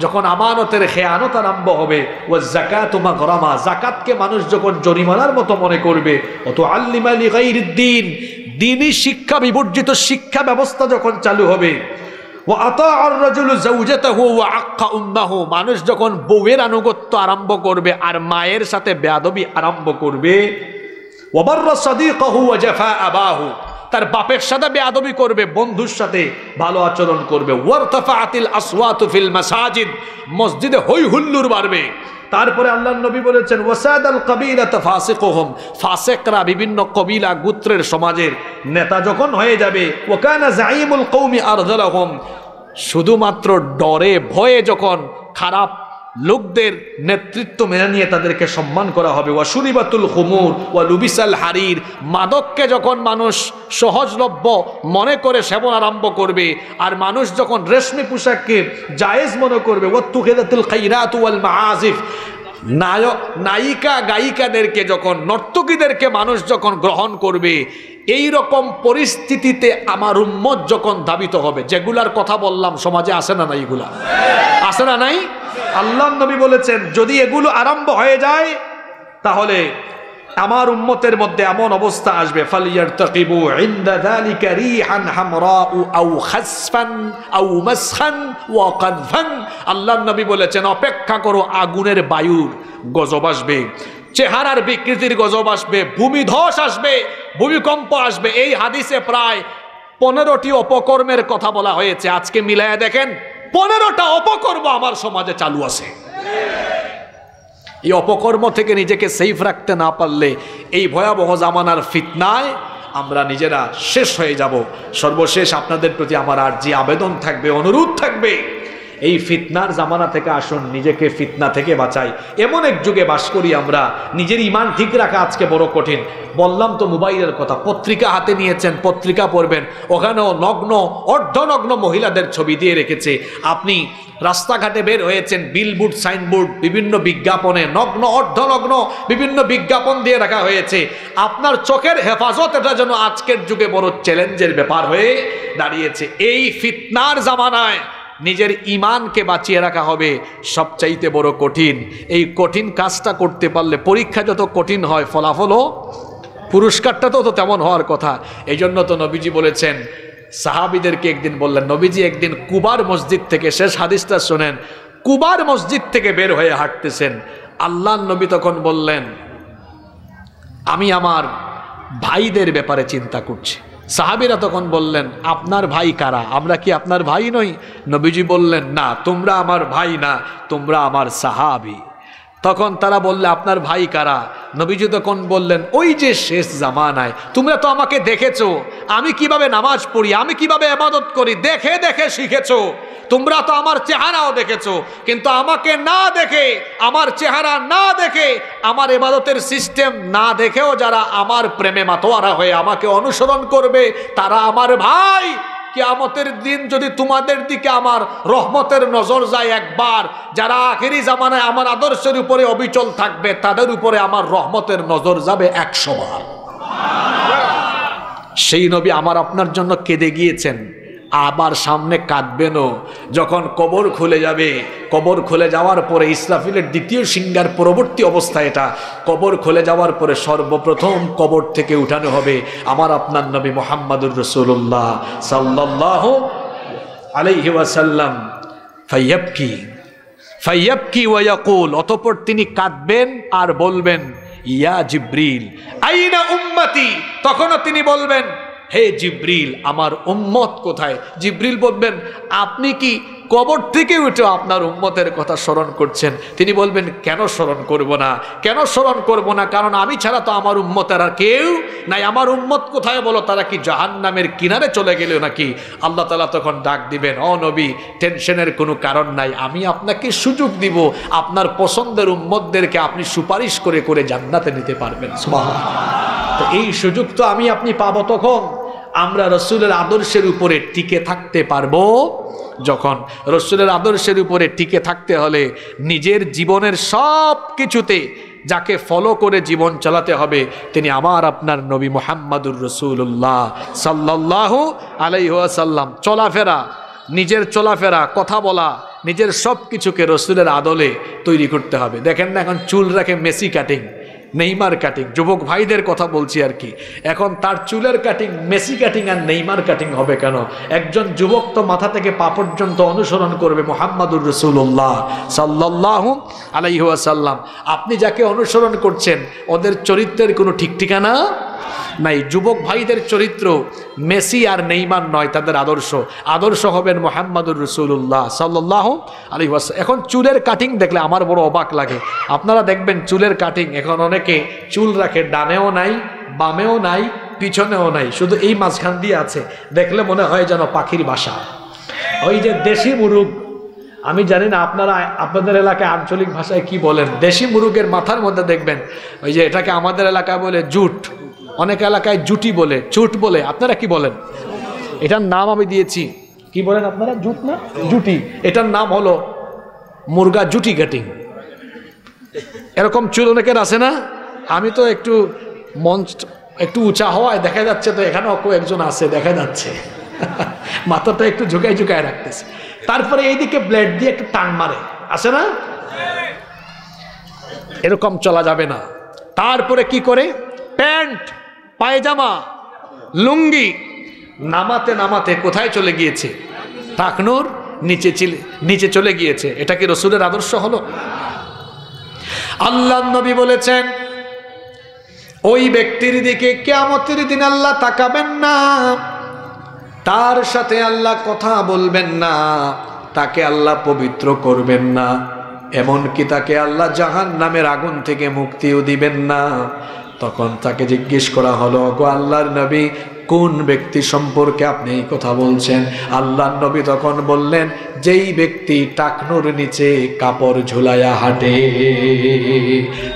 যখন আমানতের খেয়ানত আরম্ভ হবে, ওয়াজ যাকাতু মাগরামা, যাকাতকে মানুষ যখন জরিমানার মতো মনে করবে, অত আল্লিমা লিগাইরিদ্দিন, দ্বীনি শিক্ষা বিবর্জিত শিক্ষা ব্যবস্থা যখন চালু হবে, ওয়া আতাআর রাজুলু যাওজাতাহু ওয়া আক্কা উম্মাহু, মানুষ যখন বউয়ের আনুগত্য আরম্ভ করবে আর মায়ের সাথে বেয়াদবি আরম্ভ করবে, ওয়া বাররা সাদিকাহু ওয়া জাফা আবাহু, তার বাপের সাথে বেয়াদবি করবে, বন্ধুর সাথে ভালো আচরণ করবে, ওয়ারতাফাআতিল আসওয়াতু ফিল মাসাজিদ, মসজিদে হই হুল্লোড় বাড়বে। তারপরে আল্লাহর নবী বলেছেন ওয়াসাদাল কাবিলাতা ফাসিকুহুম, ফাসিকরা বিভিন্ন কবিলা গোত্রের সমাজের নেতা যখন হয়ে যাবে, ওয়া কানা যাঈমুল কওমি আরযালাহুম, শুধুমাত্র ডরে ভয়ে যখন খারাপ লোকদের নেতৃত্ব মেনে নিয়ে তাদেরকে সম্মান করা হবে, ওয়া শুরিবাতুল খুমুর ওয়া লুবিসাল হারির, মাদককে যখন মানুষ সহজলভ্য মনে করে সেবন আরম্ভ করবে, আর মানুষ যখন রেশমি পোশাককে জায়েজ মনে করবে, ওয়াত্তুখিদাতুল খাইরাতু ওয়াল মাআজিফ, নায়িকা গায়িকাদেরকে যখন, নর্তকীদেরকে মানুষ যখন গ্রহণ করবে, এই রকম পরিস্থিতিতে আমার উম্মত যখন ধাবিত হবে, যেগুলার কথা বললাম সমাজে আসে না নাই? এগুলা আসে না নাই? আল্লাহ নবী বলেছেন যদি এগুলো আরম্ভ হয়ে যায় তাহলে আমার উম্মতের মধ্যে এমন অবস্থা আসবে, ফালিয়ারতাকিবু ইনদা যালিকা রিহান হামরাউ আও খাসফান আও মাসখান ওয়া কাযফান, আল্লাহর নবী বলেছেন অপেক্ষা করো, আগুনের বায়ুর গজব আসবে, চেহারার বিকৃতির গজব আসবে, ভূমিধস আসবে, ভূমিকম্প আসবে। এই হাদিসে প্রায় 15টি অপকর্মের কথা বলা হয়েছে। আজকে মিলায়া দেখেন 15টা অপকর্ম আমার সমাজে চালু আছে। এই অপকর্ম থেকে নিজেকে সেফ রাখতে না পারলে এই ভয়াবহ জামানার ফিতনায় আমরা নিজেরা শেষ হয়ে যাব। সর্বশেষ আপনাদের প্রতি আমার আরজি, আবেদন থাকবে, অনুরোধ থাকবে, এই ফিতনার জামানা থেকে আসুন, নিজেকে ফিতনা থেকে বাঁচাই। এমন এক যুগে বাস করি আমরা, নিজের ইমান ঠিক রাখা আজকে বড় কঠিন। বললাম তো মোবাইলের কথা, পত্রিকা হাতে নিয়েছেন, পত্রিকা পড়বেন, ওখানেও নগ্ন অর্ধনগ্ন মহিলাদের ছবি দিয়ে রেখেছে। আপনি রাস্তাঘাটে বের হয়েছেন, বিলবোর্ড, সাইনবোর্ড, বিভিন্ন বিজ্ঞাপনে নগ্ন অর্ধনগ্ন বিভিন্ন বিজ্ঞাপন দিয়ে রাখা হয়েছে। আপনার চোখের হেফাজত, এটা যেন আজকের যুগে বড় চ্যালেঞ্জের ব্যাপার হয়ে দাঁড়িয়েছে। এই ফিতনার জামানায় নিজের ইমানকে বাঁচিয়ে রাখা হবে সবচাইতে বড় কঠিন। এই কঠিন কাজটা করতে পারলে পরীক্ষা যত কঠিন হয়, ফলাফলও, পুরস্কারটা তো তেমন হওয়ার কথা। এই জন্য তো নবীজি বলেছেন, সাহাবীদেরকে একদিন বললেন, নবীজি একদিন কুবার মসজিদ থেকে, শেষ হাদিসটা শোনেন, কুবার মসজিদ থেকে বের হয়ে হাঁটতেছেন। আল্লাহর নবী তখন বললেন, আমি আমার ভাইদের ব্যাপারে চিন্তা করছি। সাহাবীরা তখন বললেন, আপনার ভাই কারা? আমরা কি আপনার ভাই নই? নবীজি বললেন, না, তোমরা আমার ভাই না, তোমরা আমার সাহাবী। তখন তারা বললে, আপনার ভাই কারা? নবীজি তখন বললেন, ওই যে শেষ জামানায় তোমরা তো আমাকে দেখেছো, আমি কিভাবে নামাজ পড়ি, আমি কিভাবে ইবাদত করি, দেখে দেখে শিখেছো। তোমরা তো আমার চেহারাও দেখেছো, কিন্তু আমাকে না দেখে, আমার চেহারা না দেখে, আমার ইবাদতের সিস্টেম না দেখেও যারা আমার প্রেমে মাতোয়ারা হয়ে আমাকে অনুসরণ করবে, তারা আমার ভাই। কিয়ামতের দিন যদি তোমাদের দিকে আমার রহমতের নজর যায় একবার, যারা আখেরি জামানায় আমার আদর্শের উপরে অবিচল থাকবে, তাদের উপরে আমার রহমতের নজর যাবে 100 বার। সেই নবী আমার আপনার জন্য কেঁদে গিয়েছেন, আবার সামনে কাঁদবেনও। যখন কবর খুলে যাবে, কবর খুলে যাওয়ার পরে ইসরাফিলের দ্বিতীয় সিংহার পরবর্তী অবস্থা এটা, কবর খুলে যাওয়ার পরে সর্বপ্রথম কবর থেকে উঠানো হবে আমার আপনার নবী মুহাম্মাদুর রাসূলুল্লাহ সাল্লাল্লাহু আলাইহি ওয়াসাল্লাম। ফাইয়াবকি ওয়া ইয়াকুল, অতঃপর তিনি কাঁদবেন আর বলবেন, ইয়া জিবরিল আইনা উম্মতি। তখনও তিনি বলবেন, হে জিবরিল, আমার উম্মত কোথায়? জিবরিল বলবেন, আপনি কি কবর থেকে উঠে আপনার উম্মতের কথা স্মরণ করছেন? তিনি বলবেন, কেন স্মরণ করব না, কেন স্মরণ করব না, কারণ আমি ছাড়া তো আমার উম্মতের আর কেউ নাই। আমার উম্মত কোথায় বলো? তারা কি জাহান্নামের কিনারে চলে গেল নাকি? আল্লাহ তাআলা তখন ডাক দিবেন, ও নবী, টেনশনের কোনো কারণ নাই, আমি আপনাকে সুযোগ দিব, আপনার পছন্দের উম্মতদেরকে আপনি সুপারিশ করে করে জান্নাতে নিতে পারবেন। সুবহানাল্লাহ। তো এই সুযোগ তো আমি আপনি পাবো তখন আমরা রসুলের আদর্শের উপরে টিকে থাকতে পারবো। যখন রসুলের আদর্শের উপরে টিকে থাকতে হলে নিজের জীবনের সব কিছুতে যাকে ফলো করে জীবন চালাতে হবে তিনি আমার আপনার নবী মুহাম্মাদুর রাসূলুল্লাহ সাল্লাল্লাহু আলাইহি ওয়াসাল্লাম। চলাফেরা, নিজের চলাফেরা, কথা বলা, নিজের সব কিছুকে রসুলের আদলে তৈরি করতে হবে। দেখেন না, এখন চুল রাখে মেসি কাটিং, নেইমার কাটিং। যুবক ভাইদের কথা বলছি আর কি, এখন তার চুলের কাটিং মেসি কাটিং আর নেইমার কাটিং হবে কেন? একজন যুবক তো মাথা থেকে পা পর্যন্ত অনুসরণ করবে মুহাম্মাদুর রাসূলুল্লাহ সাল্লাল্লাহু আলাইহি ওয়াসাল্লাম। আপনি যাকে অনুসরণ করছেন ওদের চরিত্রের কোনো ঠিক ঠিকানা নাই। যুবক ভাইদের চরিত্র মেসি আর নেইমার নয়, তাদের আদর্শ হবেন মুহাম্মাদুর রাসূলুল্লাহ সাল্লাল্লাহু আলাইহি ওয়াসাল্লাম। এখন চুলের কাটিং দেখলে আমার বড় অবাক লাগে। আপনারা দেখবেন চুলের কাটিং এখন অনেকে চুল রাখে ডানেও নাই, বামেও নাই, পিছনেও নাই, শুধু এই মাঝখান দিয়ে আছে। দেখলে মনে হয় যেন পাখির বাসা। ওই যে দেশি মুরুগ, আমি জানি না আপনারা আপনাদের এলাকায় আঞ্চলিক ভাষায় কি বলেন, দেশি মুরুগের মাথার মধ্যে দেখবেন ওই যে এটাকে আমাদের এলাকায় বলে জুট, অনেক এলাকায় জুটি বলে, চুট বলে, আপনারা কি বলেন? এটার নাম আমি দিয়েছি, কি বলেন আপনারা? জুট না জুটি? এটার নাম হলো মুরগা জুটি কাটিং। এরকম চুল অনেকের আছে না? আমি তো একটু মঞ্চ একটু উঁচা হওয়ায় দেখা যাচ্ছে, তো এখানেও একজন আছে দেখা যাচ্ছে, মাথাটা একটু ঝুঁকায় ঝুঁকায় রাখতেছে, তারপরে এইদিকে ব্লেড দিয়ে একটু টান মারে, আছে না? এরকম চলা যাবে না। তারপরে কি করে? প্যান্ট, পায়জামা, লুঙ্গি, নামাতে নামাতে কোথায় চলে গিয়েছে? টাকনুর নিচে চলে গিয়েছে। এটা কি রসুলের আদর্শ হলো? আল্লাহর নবী বলেছেন ওই ব্যক্তির দিকে কিয়ামতের দিন আল্লাহ তাকাবেন না, তার সাথে আল্লাহ কথা বলবেন না, তাকে আল্লাহ পবিত্র করবেন না, এমনকি তাকে আল্লাহ জাহান্নামের আগুন থেকে মুক্তিও দিবেন না। তখন তাকে জিজ্ঞেস করা হলো, গো আল্লাহর নবী, কোন ব্যক্তি সম্পর্কে আপনি এই কথা বলছেন? আল্লাহর নবী তখন বললেন, যেই ব্যক্তি টাকনুর নিচে কাপড় ঝুলাইয়া হাঁটে।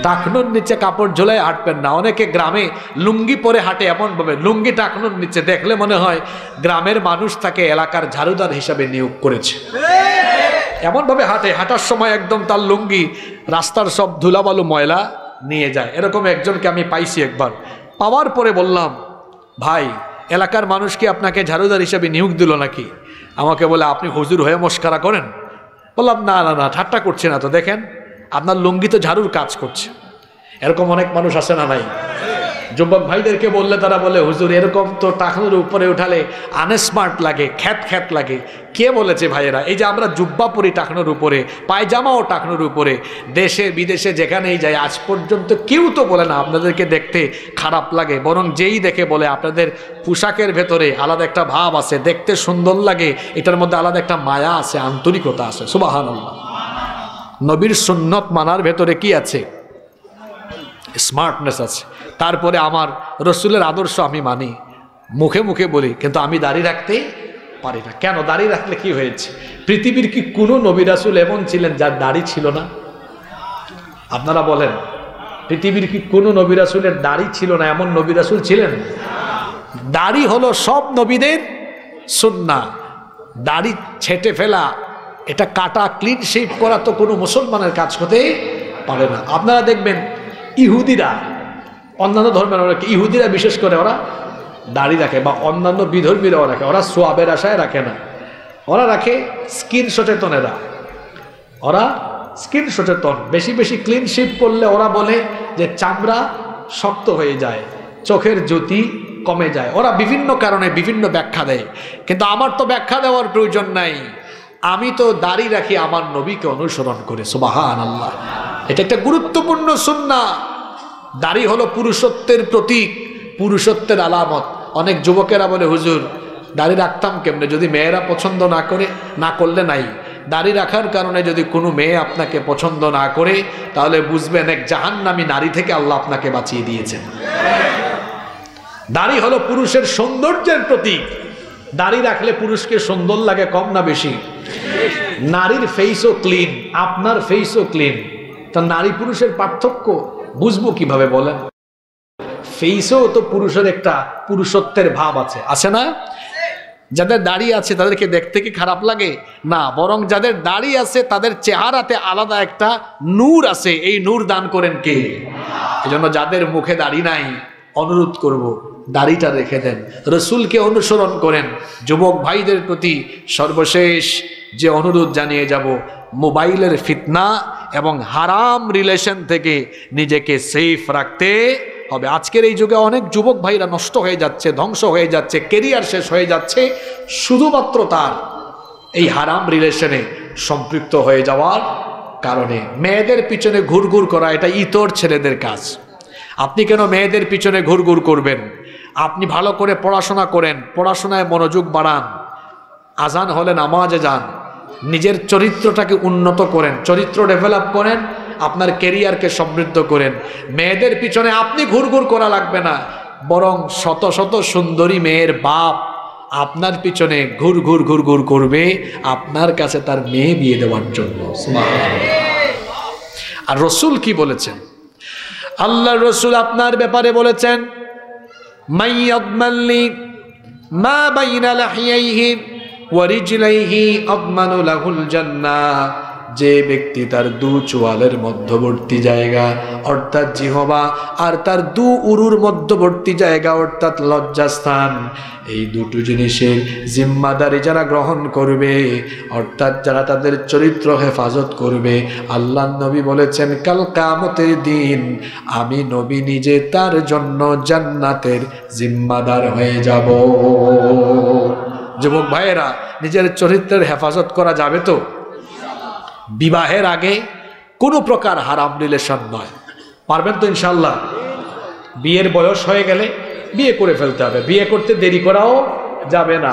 টাকনুর নিচে কাপড় ঝুলাইয়া হাঁটবেন না। অনেকে গ্রামে লুঙ্গি পরে হাঁটে, এমনভাবে লুঙ্গি টাকনুর নিচে দেখলে মনে হয় গ্রামের মানুষ তাকে এলাকার ঝাড়ুদার হিসাবে নিয়োগ করেছে। এমনভাবে হাঁটে, হাঁটার সময় একদম তার লুঙ্গি রাস্তার সব ধুলাবালু ময়লা নিয়ে যায়। এরকম একজনকে আমি পাইছি একবার। পাওয়ার পরে বললাম, ভাই, এলাকার মানুষ কি আপনাকে ঝাড়ুদার হিসাবে নিয়োগ দিল নাকি? আমাকে বলে, আপনি হুজুর হয়ে মস্কারা করেন? বললাম, না না না, ঠাট্টা করছে না তো, দেখেন আপনার লুঙ্গি তো ঝাড়ুর কাজ করছে। এরকম অনেক মানুষ আছে না নাই? যুবক ভাইদেরকে বললে তারা বলে, হুজুর এরকম তো টাকনুর উপরে উঠালে আনস্মার্ট লাগে, খ্যাত খ্যাত লাগে। কে বলেছে ভাইয়েরা? এই যে আমরা জুব্বা পরি টাকনুর উপরে, পায়জামাও টাকনুর উপরে, দেশে বিদেশে যেখানেই যাই, আজ পর্যন্ত কেউ তো বলে না আপনাদেরকে দেখতে খারাপ লাগে। বরং যেই দেখে বলে, আপনাদের পোশাকের ভেতরে আলাদা একটা ভাব আছে, দেখতে সুন্দর লাগে, এটার মধ্যে আলাদা একটা মায়া আছে, আন্তরিকতা আছে। সুবহানাল্লাহ। নবীর সুন্নত মানার ভেতরে কি আছে? স্মার্টনেস আছে। তারপরে আমার রসুলের আদর্শ আমি মানি, মুখে মুখে বলি, কিন্তু আমি দাড়ি রাখতে পারি না। কেন? দাড়ি রাখলে কি হয়েছে? পৃথিবীর কি কোনো নবী রাসূল এমন ছিলেন যার দাড়ি ছিল না? আপনারা বলেন, পৃথিবীর কি কোনো নবী রাসূলের দাড়ি ছিল না? এমন নবী রাসূল ছিলেন? দাড়ি হলো সব নবীদের সুন্নাহ। দাড়ি ছেটে ফেলা, এটা কাটা, ক্লিন শেভ করা তো কোনো মুসলমানের কাজ হতে পারে না। আপনারা দেখবেন ইহুদিরা, অন্যান্য ধর্মের ইহুদিরা বিশেষ করে ওরা দাড়ি রাখে, বা অন্যান্য বিধর্মীরাও রাখে। ওরা সোয়াবের আশায় রাখে না, ওরা রাখে স্কিন সচেতনেরা। ওরা স্কিন সচেতন। বেশি বেশি ক্লিন শেভ করলে ওরা বলে যে চামড়া শক্ত হয়ে যায়, চোখের জ্যোতি কমে যায়। ওরা বিভিন্ন কারণে বিভিন্ন ব্যাখ্যা দেয়, কিন্তু আমার তো ব্যাখ্যা দেওয়ার প্রয়োজন নাই। আমি তো দাড়ি রাখি আমার নবীকে অনুসরণ করে। সুবহানাল্লাহ। এটা একটা গুরুত্বপূর্ণ সুন্নাহ। দাড়ি হলো পুরুষত্বের প্রতীক, পুরুষত্বের আলামত। অনেক যুবকেরা বলে, হুজুর দাড়ি রাখতাম কেমনে? যদি মেয়েরা পছন্দ না করলে নাই। দাড়ি রাখার কারণে যদি কোনো মেয়ে আপনাকে পছন্দ না করে, তাহলে বুঝবেন এক জাহান্নামী নারী থেকে আল্লাহ আপনাকে বাঁচিয়ে দিয়েছেন। দাড়ি হলো পুরুষের সৌন্দর্যের প্রতীক। দাড়ি রাখলে পুরুষকে সুন্দর লাগে, কম না বেশি? নারীর ফেসও ক্লিন, আপনার ফেসও ক্লিন। তা নারী পুরুষের পার্থক্য বুঝবো কিভাবে বলেন? ফেসেও তো পুরুষের একটা পুরুষত্বের ভাব আছে, আছে না? যাদের দাড়ি আছে তাদেরকে দেখতে কি খারাপ লাগে? না, বরং যাদের দাড়ি আছে তাদের চেহারাতে আলাদা একটা নূর আছে। এই নূর দান করেন কে? এজন্য যাদের মুখে দাড়ি নাই, অনুরোধ করব, দাড়িটা রেখে দেন, রসুলকে অনুসরণ করেন। যুবক ভাইদের প্রতি সর্বশেষ যে অনুরোধ জানিয়ে যাব, মোবাইলের ফিতনা এবং হারাম রিলেশন থেকে নিজেকে সেফ রাখতে হবে। আজকের এই যুগে অনেক যুবক ভাইরা নষ্ট হয়ে যাচ্ছে, ধ্বংস হয়ে যাচ্ছে, কেরিয়ার শেষ হয়ে যাচ্ছে, শুধুমাত্র তার এই হারাম রিলেশনে সম্পৃক্ত হয়ে যাওয়ার কারণে। মেয়েদের পিছনে ঘুরঘুর করা এটা ইতর ছেলেদের কাজ। আপনি কেন মেয়েদের পিছনে ঘুরঘুর করবেন? আপনি ভালো করে পড়াশোনা করেন, পড়াশোনায় মনোযোগ বাড়ান, আজান হলে নামাজে যান, নিজের চরিত্রটাকে উন্নত করেন, চরিত্র ডেভেলপ করেন, আপনার ক্যারিয়ারকে সমৃদ্ধ করেন। মেয়েদের পিছনে আপনি ঘুরঘুর করা লাগবে না, বরং শত শত সুন্দরী মেয়ের বাপ আপনার পিছনে ঘুরঘুর ঘুরঘুর করবে আপনার কাছে তার মেয়ে বিয়ে দেওয়ার জন্য। আর রসুল কি বলেছেন? আল্লাহ রসুল আপনার ব্যাপারে বলেছেন, মাইয়াদমাল্লি মা বাইনা লাহিয়াইহি ওয়া রিজলাইহি আদমানু লাহুল জান্নাহ। যে ব্যক্তি তার দু চোয়ালের মধ্যবর্তী জায়গা অর্থাৎ জিহবা আর তার দু উরুর মধ্যবর্তী জায়গা অর্থাৎ লজ্জাস্থান, এই দুটো জিনিসের জিম্মাদারি যারা গ্রহণ করবে, অর্থাৎ যারা তাদের চরিত্র হেফাজত করবে, আল্লাহ নবী বলেছেন কাল কিয়ামতের দিন আমি নবী নিজে তার জন্য জান্নাতের জিম্মাদার হয়ে যাব। যুবক ভাইয়েরা, নিজের চরিত্রের হেফাজত করা যাবে তো? বিবাহের আগে কোনো প্রকার হারাম রিলেশন নয়, পারবেন তো ইনশাল্লাহ? বিয়ের বয়স হয়ে গেলে বিয়ে করে ফেলতে হবে, বিয়ে করতে দেরি করাও যাবে না।